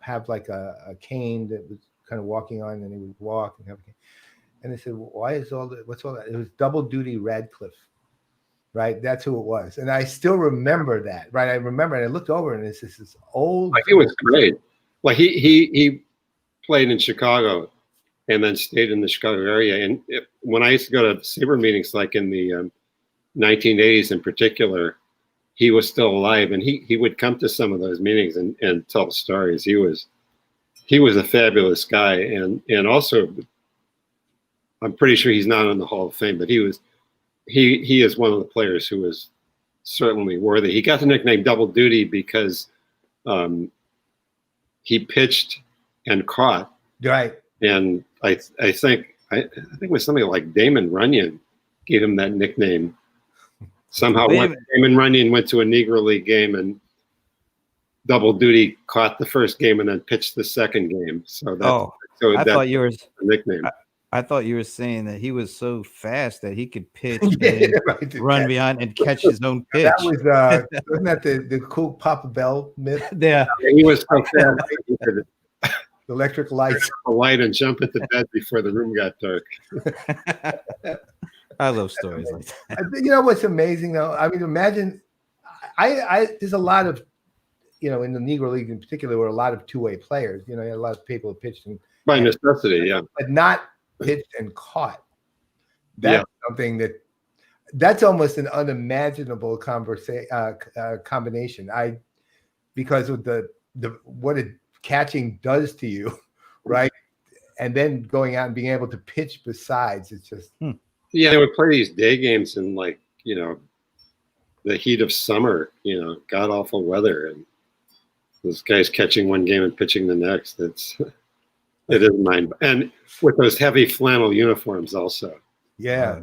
have like a cane that was kind of walking on, and he would walk and have a cane. And they said, why is what's all that? It was Double Duty Radcliffe. Right, that's who it was, and I still remember that. Right, I remember, and I looked over, and it's this old. Like it was great. Like he played in Chicago, and then stayed in the Chicago area. And when I used to go to SABR meetings, like in the 1980s in particular, he was still alive, and he would come to some of those meetings and tell stories. He was a fabulous guy, and also, I'm pretty sure he's not in the Hall of Fame, but he is one of the players who is certainly worthy. He got the nickname Double Duty because he pitched and caught. Right. And I think it was something like Damon Runyon gave him that nickname. Somehow Damon Runyon went to a Negro League game, and Double Duty caught the first game and then pitched the second game. So I thought you were the nickname. I thought you were saying that he was so fast that he could pitch and run behind and catch his own pitch. That was wasn't that the cool Papa Bell myth? Yeah, he was so fast. He could electric lights, a light, and jump into bed before the room got dark. I love stories like that. You know what's amazing though? I mean, imagine. There's a lot of, in the Negro League in particular, there were a lot of two-way players. You had a lot of people who pitched by necessity, yeah, but not pitched and caught. That's something that's almost an unimaginable combination. Because of the what catching does to you, right? And then going out and being able to pitch besides, it's just yeah. They would play these day games in the heat of summer, god awful weather, and those guys catching one game and pitching the next. It is mind, and with those heavy flannel uniforms also. Yeah.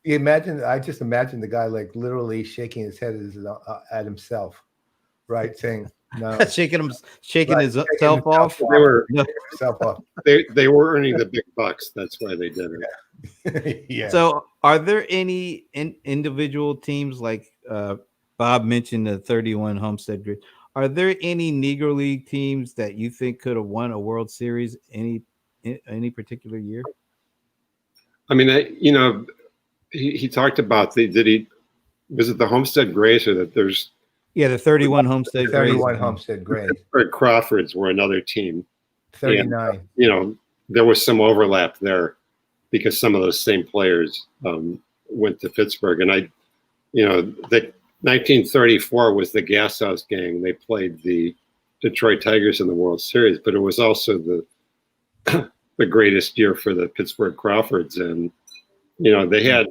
I just imagine the guy like literally shaking his head at himself, right? Saying no, shaking himself off. They were earning the big bucks. That's why they did it. Yeah. So, are there any individual teams like Bob mentioned the 31 Homestead Grid? Are there any Negro League teams that you think could have won a World Series any particular year? I mean, he talked about was it the Homestead Grays or that there's the 31 Homestead Grays. 31 Homestead Grays. Crawfords were another team. 39. And, there was some overlap there because some of those same players went to Pittsburgh. And the 1934 was the Gas House Gang. They played the Detroit Tigers in the World Series, but it was also the greatest year for the Pittsburgh Crawfords. And, they had,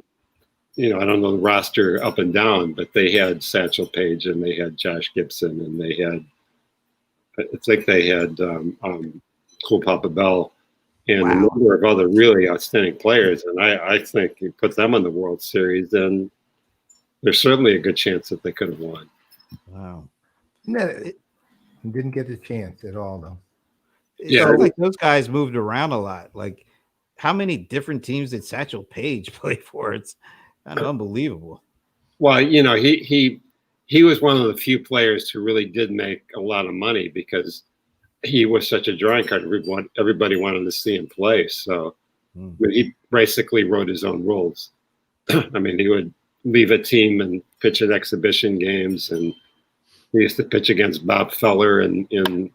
I don't know the roster up and down, but they had Satchel Paige and they had Josh Gibson and they had Cool Papa Bell and a number of other really outstanding players. And I think you put them in the World Series, then there's certainly a good chance that they could have won. Wow. Didn't get the chance at all, though. It sounds like those guys moved around a lot. Like, how many different teams did Satchel Paige play for? It's kind of unbelievable. Well, he was one of the few players who really did make a lot of money because he was such a drawing card. Everybody wanted to see him play. So he basically wrote his own rules. I mean, he would leave a team and pitch at exhibition games, and he used to pitch against Bob Feller and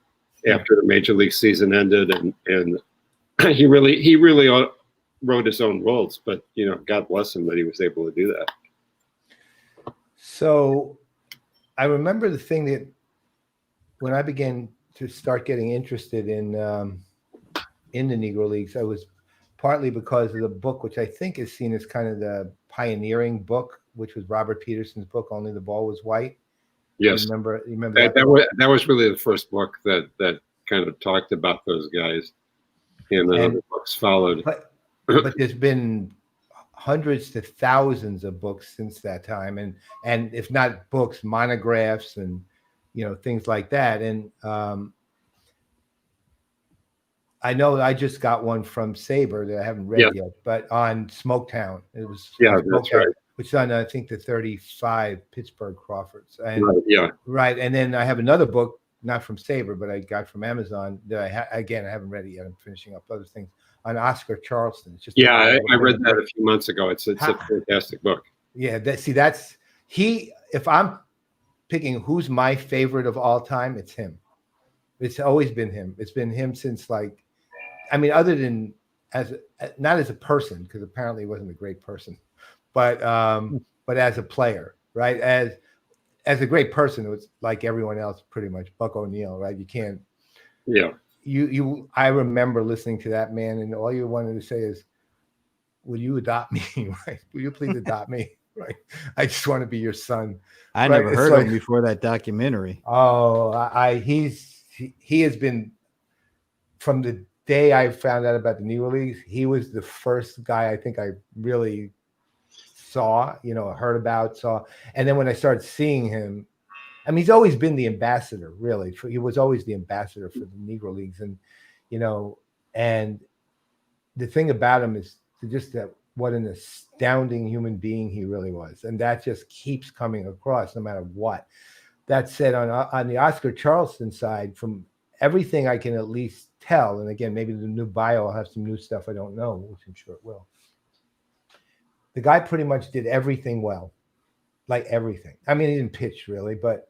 after the major league season ended, and he really wrote his own rules. But God bless him that he was able to do that. So I remember the thing that when I began to start getting interested in the Negro Leagues, I was partly because of the book, which I think is seen as kind of the pioneering book, which was Robert Peterson's book, Only the Ball Was White. Yes. You remember that was really the first book that kind of talked about those guys, and then other books followed. But there's been hundreds to thousands of books since that time, and if not books, monographs and things like that. And I know I just got one from Saber that I haven't read yet, but on Smoketown. It was that's right. Which is on I think the 35 Pittsburgh Crawfords. And, right. And then I have another book, not from Saber, but I got from Amazon that I haven't read it yet. I'm finishing up other things on Oscar Charleston. It's just I read that a few months ago. It's a fantastic book. Yeah, that's if I'm picking who's my favorite of all time, it's him. It's always been him. It's been him since other than not as a person, because apparently he wasn't a great person, but as a player, right? As a great person, it was like everyone else, pretty much. Buck O'Neill, right? You can't. Yeah. I remember listening to that man, and all you wanted to say is, "Will you adopt me? Right? Will you please adopt me? Right? I just want to be your son." I never heard of him before that documentary. Oh, he has been, from the day I found out about the Negro Leagues, he was the first guy I think I really saw, heard about, and then when I started seeing him, I mean, he's always been the ambassador, really. He was always the ambassador for the Negro Leagues, and and the thing about him is just that what an astounding human being he really was, and that just keeps coming across no matter what. That said, on the Oscar Charleston side, from everything I can at least tell, and again, maybe the new bio will have some new stuff I don't know, which I'm sure it will. The guy pretty much did everything well, like everything. I mean, he didn't pitch really, but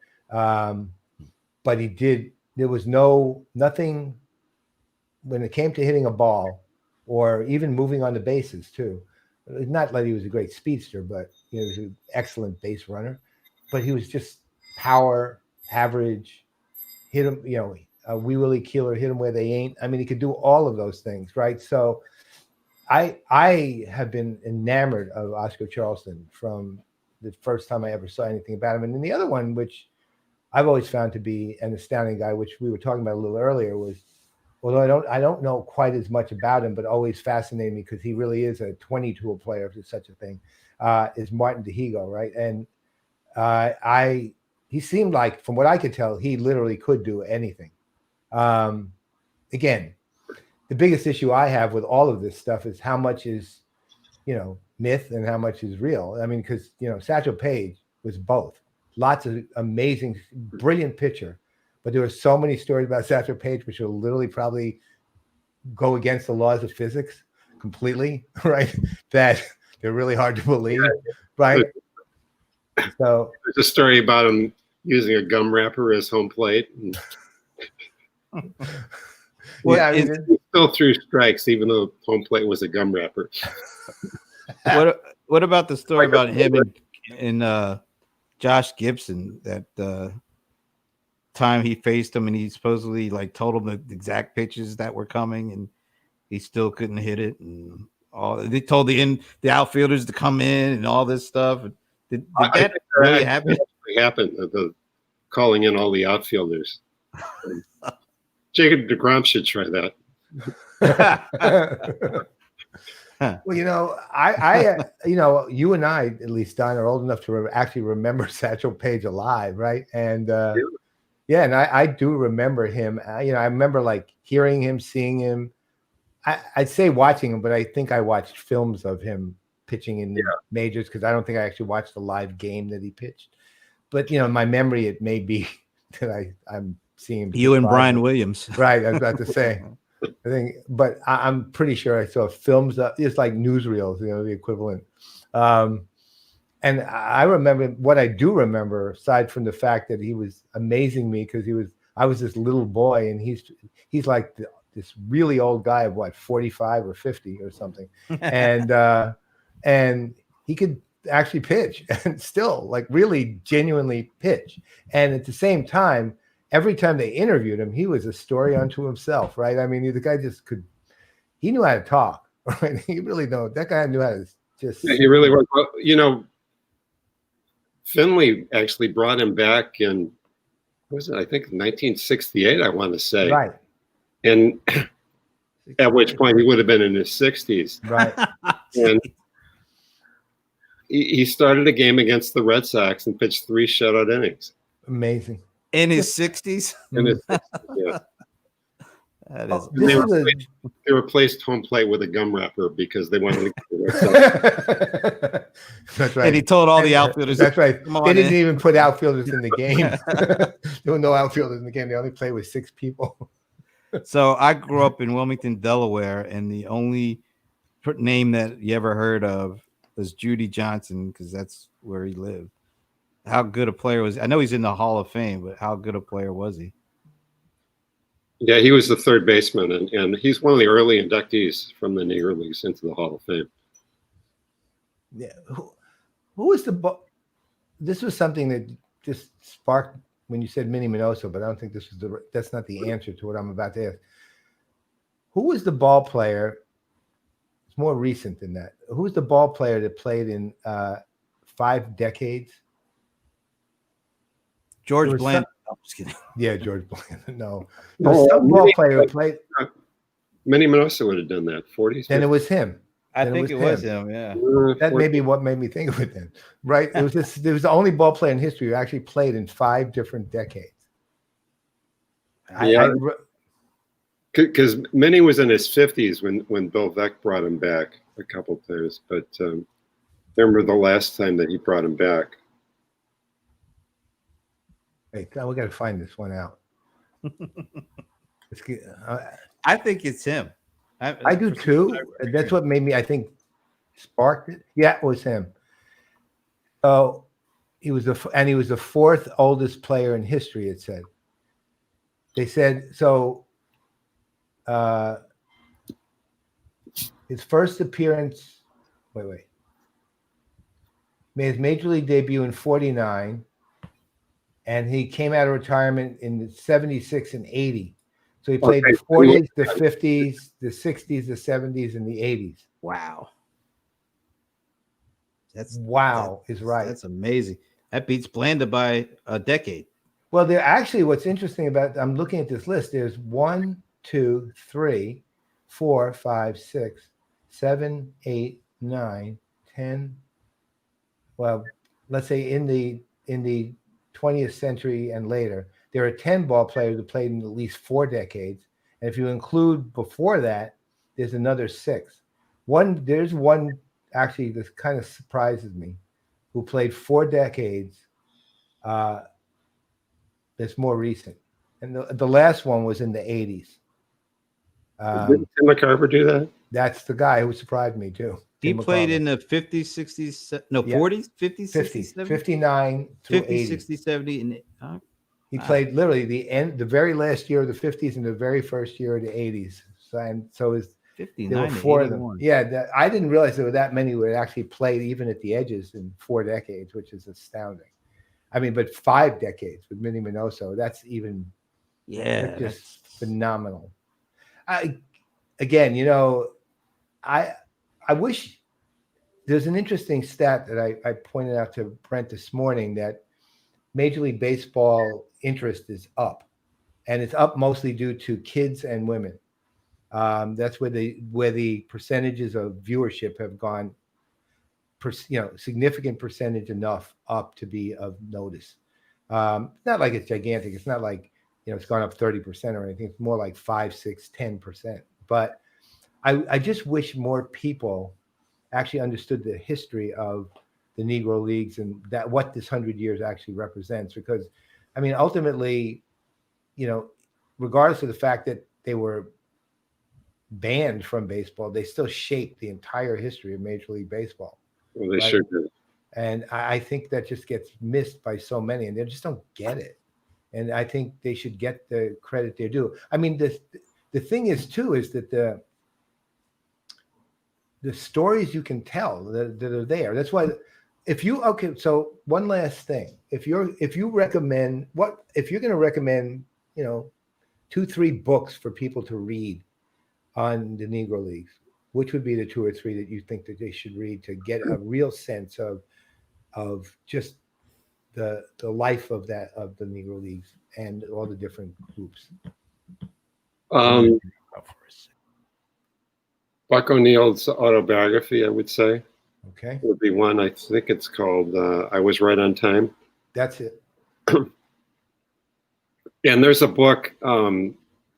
but there was nothing when it came to hitting a ball or even moving on the bases too. It's not like he was a great speedster, but he was an excellent base runner. But he was just power, average, hit him, a wee willie keeler, hit him where they ain't. I mean, he could do all of those things, right? So I have been enamored of Oscar Charleston from the first time I ever saw anything about him. And then the other one, which I've always found to be an astounding guy, which we were talking about a little earlier, was, although I don't know quite as much about him, but always fascinated me because he really is a 20-tool player, if there's such a thing, is Martin DeHigo, right? And he seemed like, from what I could tell, he literally could do anything. Again, the biggest issue I have with all of this stuff is how much is, myth and how much is real. I mean, because, Satchel Paige was both. Lots of amazing, brilliant pitcher. But there were so many stories about Satchel Paige, which will literally probably go against the laws of physics completely, right? That they're really hard to believe, right? So there's a story about him using a gum wrapper as home plate. Yeah, he still threw strikes, even though home plate was a gum wrapper. What about the story about him and Josh Gibson, that time he faced him and he supposedly told him the exact pitches that were coming and he still couldn't hit it, and they told the outfielders to come in and all this stuff. Did that really happen? Happened, the calling in all the outfielders. Jacob deGrom should try that. Well, I you and I, at least, Don, are old enough to actually remember Satchel Paige alive, right? And yeah, and I do remember him. I remember hearing him, seeing him. I'd say watching him, but I think I watched films of him pitching in the majors because I don't think I actually watched the live game that he pitched. But in my memory, it may be that I'm seeing you and Brian Williams, right? I was about to say. I think, but I'm pretty sure I saw films of it's like newsreels, the equivalent. And I remember what I do remember, aside from the fact that he was amazing me because I was this little boy and he's like this really old guy of 45 or 50 or something, and he could actually pitch and still really genuinely pitch, and at the same time. Every time they interviewed him, he was a story unto himself, right? I mean, the guy just he knew how to talk, right? He really knew, that guy knew how to just. Yeah, he really was. Well, Finley actually brought him back in, what was it? I think 1968, I want to say. Right. And at which point he would have been in his 60s. Right. And he started a game against the Red Sox and pitched 3 shutout innings. Amazing. In his 60s? In his 60s, yeah. That is they replaced home plate with a gum wrapper because they wanted to get the Red Sox. That's right. And he told all the outfielders. That's right. They didn't even put outfielders in the game. There were no outfielders in the game. They only played with 6 people. So I grew up in Wilmington, Delaware, and the only name that you ever heard of was Judy Johnson because that's where he lived. How good a player was he? I know he's in the Hall of Fame, but how good a player was he? Yeah, he was the third baseman, and he's one of the early inductees from the Negro Leagues into the Hall of Fame. Yeah. Who was this was something that just sparked when you said Minnie Minoso, but I don't think that's not the answer to what I'm about to ask. Who was the ball player? It's more recent than that. Who was the ball player that played in 5 decades? George Bland. I'm just kidding. Yeah, George Bland. No. Some ball player who played. Minnie Minoso would have done that. 40s. Then it was him. I think it was him. Yeah. That may be what made me think of it then. Right? It was it was the only ball player in history who actually played in 5 different decades. Yeah. Because Minnie was in his 50s when Bill Veeck brought him back a couple times, but remember the last time that he brought him back. Hey, we got to find this one out. I think it's him. I do too. That's what made me, I think, sparked it. Yeah, it was him. Oh, he was the 4th oldest player in history, it said. They said so. His first appearance. Wait. Made his major league debut in '49, and he came out of retirement in the '76 and '80. So he played Okay. the '40s, the '50s, the '60s, the '70s, and the '80s. Wow. That's Is right. That's amazing. That beats Blanda by a decade. Well, there actually, what's interesting about, I'm looking at this list. There's 1, 2, 3, 4, 5, 6, 7, 8, 9, 10. Well, let's say in the 20th century and later, there are 10 ball players who played in at least 4 decades. And if you include before that, there's another 6. There's one actually this kind of surprises me, who played 4 decades. That's more recent, and the last one was in the '80s. Did Tim McCarver do that? That's the guy who surprised me too. He Tim played McCarver. in the 50s, 60s, no, Yeah. 40s, 50s, 50, 60s, 70s, 59 through 50, 80. 60, 70, and He played literally the very last year of the 50s and the very first year of the 80s. So there 59 were to 4 of 81. them. Yeah, I didn't realize there were that many who had actually played even at the edges in 4 decades, which is astounding. I mean, but 5 decades with Minnie Minoso, that's even just phenomenal. I wish there's an interesting stat that I pointed out to Brent this morning, that Major League Baseball interest is up, and it's up mostly due to kids and women. That's where the percentages of viewership have gone, significant percentage enough up to be of notice. Not like it's gigantic. It's not like, it's gone up 30% or anything. It's more like 5, 6, 10%. But I just wish more people actually understood the history of the Negro Leagues and that what this 100 years actually represents. Because, I mean, ultimately, regardless of the fact that they were banned from baseball, they still shaped the entire history of Major League Baseball. Well, they sure did. And I think that just gets missed by so many, and they just don't get it. And I think they should get the credit they're due. I mean, the thing is too, is that the stories you can tell that are there. That's why so one last thing. If you're going to recommend, 2, 3 books for people to read on the Negro Leagues, which would be the 2 or 3 that you think that they should read to get a real sense of just the life of the Negro Leagues and all the different groups? Buck O'Neill's autobiography, I would say. Okay. Would be one. I think it's called I Was Right on Time. That's it. And there's a book,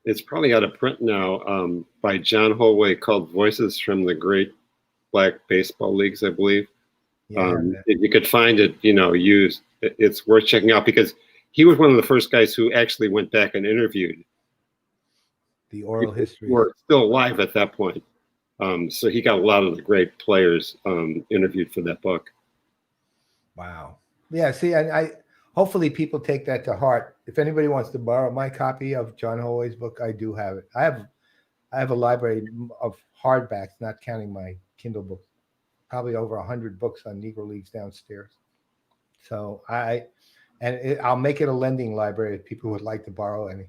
it's probably out of print now, by John Holway, called Voices from the Great Black Baseball Leagues, I believe. Yeah, if you could find it, used, it's worth checking out, because he was one of the first guys who actually went back and interviewed the oral history. Were still alive at that point. So he got a lot of the great players interviewed for that book. Wow. Yeah. See, I hopefully people take that to heart. If anybody wants to borrow my copy of John Holway's book, I do have it. I have a library of hardbacks, not counting my Kindle books. Probably over 100 books on Negro Leagues downstairs. So I'll make it a lending library if people would like to borrow any.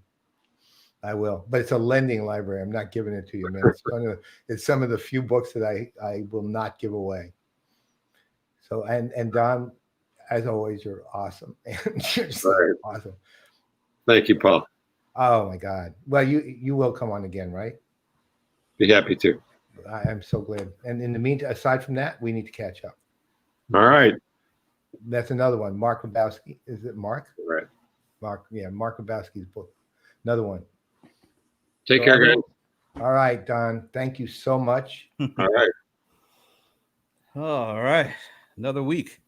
I will, but it's a lending library. I'm not giving it to you, man. It's some of the few books that I will not give away. So, and Don, as always, you're awesome. You're so awesome. Thank you, Paul. Oh my God. Well, you will come on again, right? Be happy to. I'm so glad. And in the meantime, aside from that, we need to catch up. All right. That's another one. Mark Lebowski. Is it Mark? Right. Mark. Yeah. Mark Lebowski's book. Another one. Take care, guys. All right, Don. Thank you so much. All right. All right. Another week.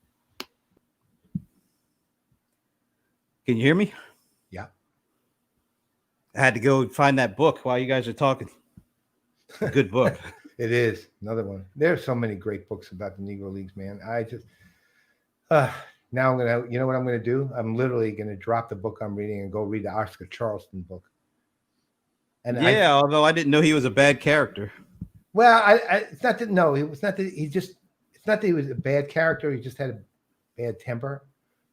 Can you hear me? Yeah. I had to go find that book while you guys are talking. A good book. It is another one. There's so many great books about the Negro Leagues, man. I just now I'm gonna, what I'm gonna do? I'm literally gonna drop the book I'm reading and go read the Oscar Charleston book. And Yeah, although I didn't know he was a bad character. well, it's not that, no, it was not that it's not that he was a bad character. He just had a bad temper.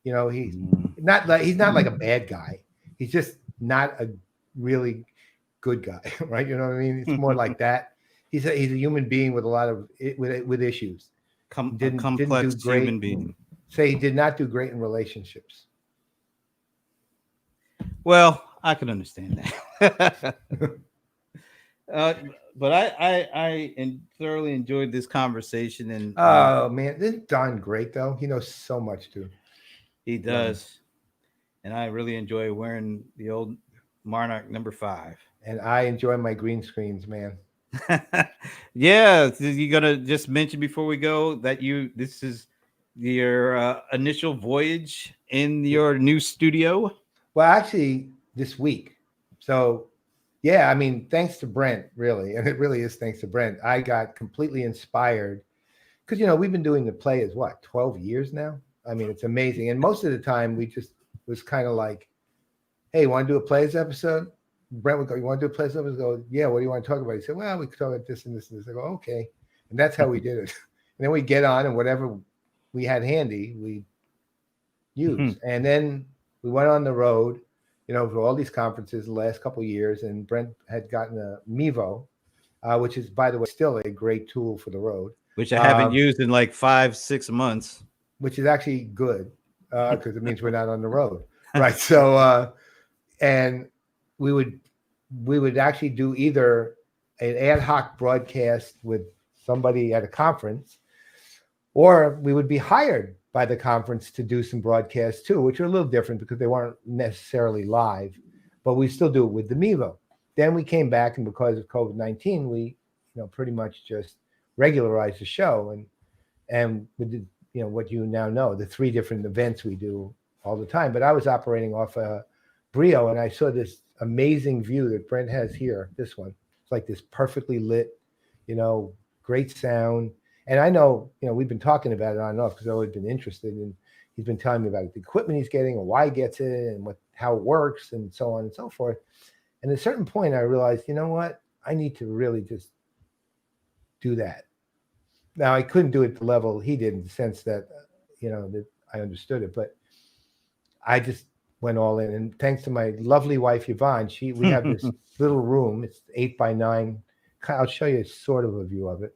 You know, he's not like a bad guy. He's just not a really good guy, right? You know what I mean? It's more like that. He's a human being with a lot of with issues. A Didn't do complex great. human being. Say he did not do great in relationships. Well, I can understand that. uh, but I thoroughly enjoyed this conversation, and Oh man, isn't Don great though? He knows so much too. he does, and I really enjoy wearing the old Monarch #5. And I enjoy my green screens, man. Yeah, so you gonna just mention before we go that this is your initial voyage in your new studio. Well, actually, this week. So, yeah, I mean, thanks to Brent, really, and it really is thanks to Brent. I got completely inspired because we've been doing the play as what 12 years now. I mean, it's amazing, and most of the time we just was kind of like, "Hey, you want to do a Playaz episode?" Brent would go, "You want to do a Playaz episode?" Go, "Yeah." What do you want to talk about? He said, "Well, we could talk about this and this and this." I go, "Okay," and that's how we did it. And then we get on, and whatever we had handy, we use, and then we went on the road, for all these conferences the last couple of years. And Brent had gotten a Mevo, which is, by the way, still a great tool for the road, Which I haven't used in like 5-6 months. which is actually good because it means we're not on the road, right? So, and we would actually do either an ad hoc broadcast with somebody at a conference, or we would be hired by the conference to do some broadcasts too, which are a little different because they weren't necessarily live, but we still do it with the Mevo. Then we came back, and because of COVID-19, we, pretty much just regularized the show, and we did, what you now know, the 3 different events we do all the time. But I was operating off a Brio, and I saw this amazing view that Brent has here. This one, it's like this perfectly lit, great sound. And I know, we've been talking about it on and off because I've always been interested, and he's been telling me about the equipment he's getting and why he gets it and how it works and so on and so forth. And at a certain point, I realized, you know what? I need to really just do that. Now, I couldn't do it at the level he did in the sense that, that I understood it, but I just went all in. And thanks to my lovely wife, Yvonne, we have this little room. It's 8x9. I'll show you sort of a view of it.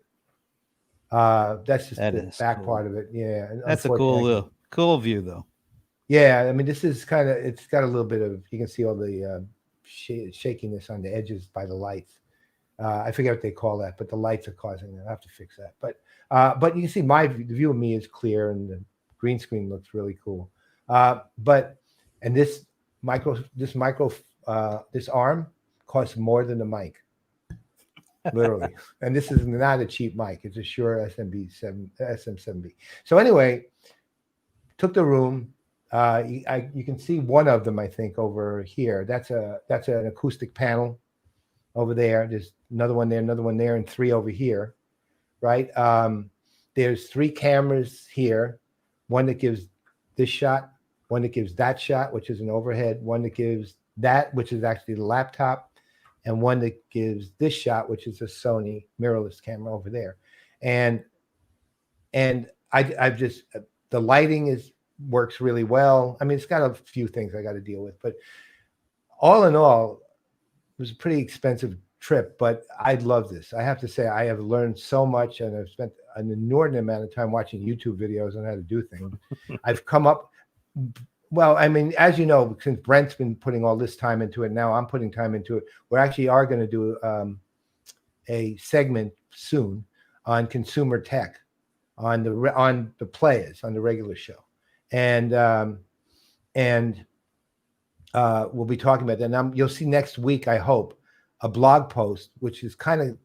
That's just the back part of it. Yeah. That's a cool view though. Yeah. I mean, this is it's got a little bit of, you can see all the shakiness on the edges by the lights. I forget what they call that, but the lights are causing that. I have to fix that. But you can see the view of me is clear, and the green screen looks really cool. And this arm costs more than the mic. Literally. And this is not a cheap mic. It's a Shure SM7B. So anyway, took the room. You can see one of them, I think, over here. That's an acoustic panel over there. There's another one there, and 3 over here, right? There's 3 cameras here. One that gives this shot, one that gives that shot, which is an overhead, one that gives that, which is actually the laptop, and one that gives this shot, which is a Sony mirrorless camera over there. And I've just, the lighting works really well. I mean, it's got a few things I got to deal with, but all in all, it was a pretty expensive trip, but I love this. I have to say, I have learned so much, and I've spent an inordinate amount of time watching YouTube videos on how to do things. I've come up, well, I mean, as you know, since Brent's been putting all this time into it, now I'm putting time into it. We actually are going to do a segment soon on consumer tech on the Playaz, on the regular show, and we'll be talking about that. And you'll see next week, I hope, a blog post which is kind of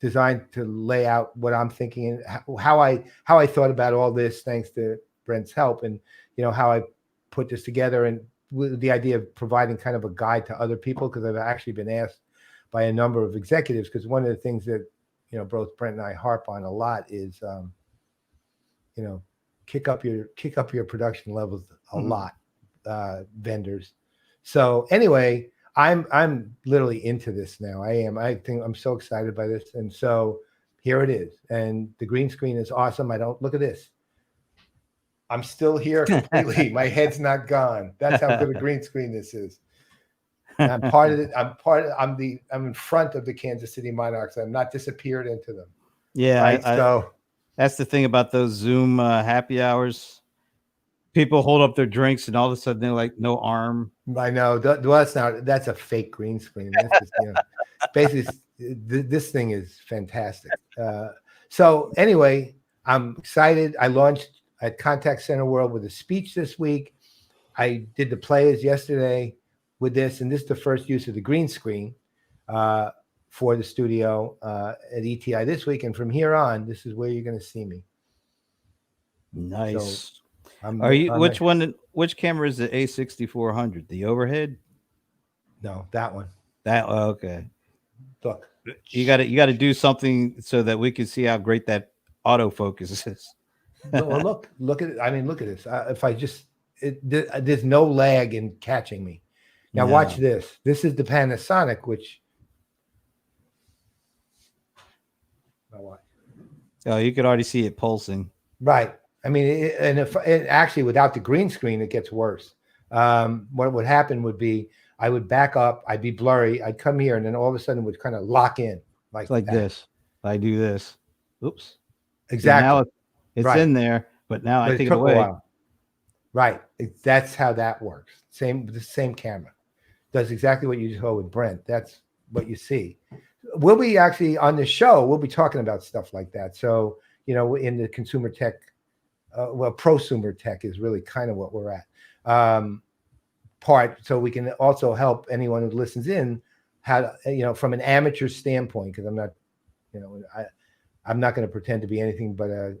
designed to lay out what I'm thinking and how I thought about all this, thanks to Brent's help, and how I put this together, and with the idea of providing kind of a guide to other people, because I've actually been asked by a number of executives, because one of the things that both Brent and I harp on a lot is kick up your production levels a lot, vendors. So anyway, I'm literally into this now. I am. I think I'm so excited by this, and so here it is. And the green screen is awesome. I don't look at this. I'm still here completely. My head's not gone. That's how good a green screen this is. And I'm part of it. I'm in front of the Kansas City Monarchs. I'm not disappeared into them. Yeah, Right. So that's the thing about those Zoom happy hours. People hold up their drinks, and all of a sudden they're like, no arm. I know that's a fake green screen. That's just, basically this thing is fantastic. So anyway, I'm excited. I launched at Contact Center World with a speech this week. I did the Playaz yesterday with this, and this is the first use of the green screen for the studio at ETI this week. And from here on, this is where you're going to see me. Nice. So which camera is the A6400? The overhead? No, that one. Okay. Look, you got to do something so that we can see how great that autofocus is. Well, look at it. I mean, look at this. If I just, there's no lag in catching me. Now watch this. This is the Panasonic, which. Now watch. Oh, you could already see it pulsing. Right. I mean, if actually without the green screen, it gets worse. What would happen would be I would back up, I'd be blurry, I'd come here, and then all of a sudden it would kind of lock in like this. I do this. Oops. Exactly. Now it's in there, but now I take it away. Right. That's how that works. The same camera does exactly what you saw with Brent. That's what you see. We'll be actually on the show. We'll be talking about stuff like that. So, in the consumer tech, prosumer tech is really kind of what we're at. Part, so we can also help anyone who listens in how from an amateur standpoint, because I'm not, I'm not going to pretend to be anything but a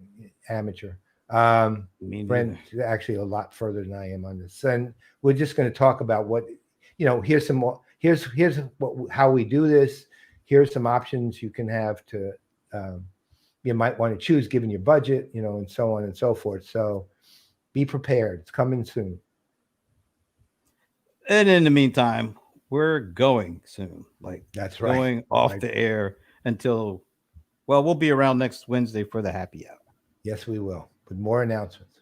amateur. Brent is actually a lot further than I am on this, and we're just going to talk about what here's some more. Here's how we do this. Here's some options you can have to you might want to choose given your budget, and so on and so forth. So be prepared. It's coming soon. And in the meantime, we're going soon. That's right. Going off the air until, we'll be around next Wednesday for the happy hour. Yes, we will, with more announcements.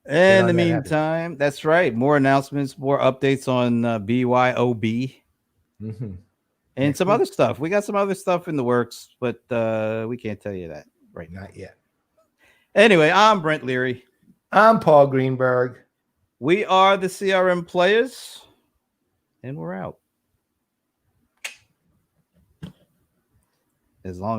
In the meantime, that's right. More announcements, more updates on BYOB. Mm-hmm. And some other stuff. We got some other stuff in the works, but we can't tell you that right now. Not yet. Anyway, I'm Brent Leary. I'm Paul Greenberg. We are the CRM Playaz, and we're out. As long as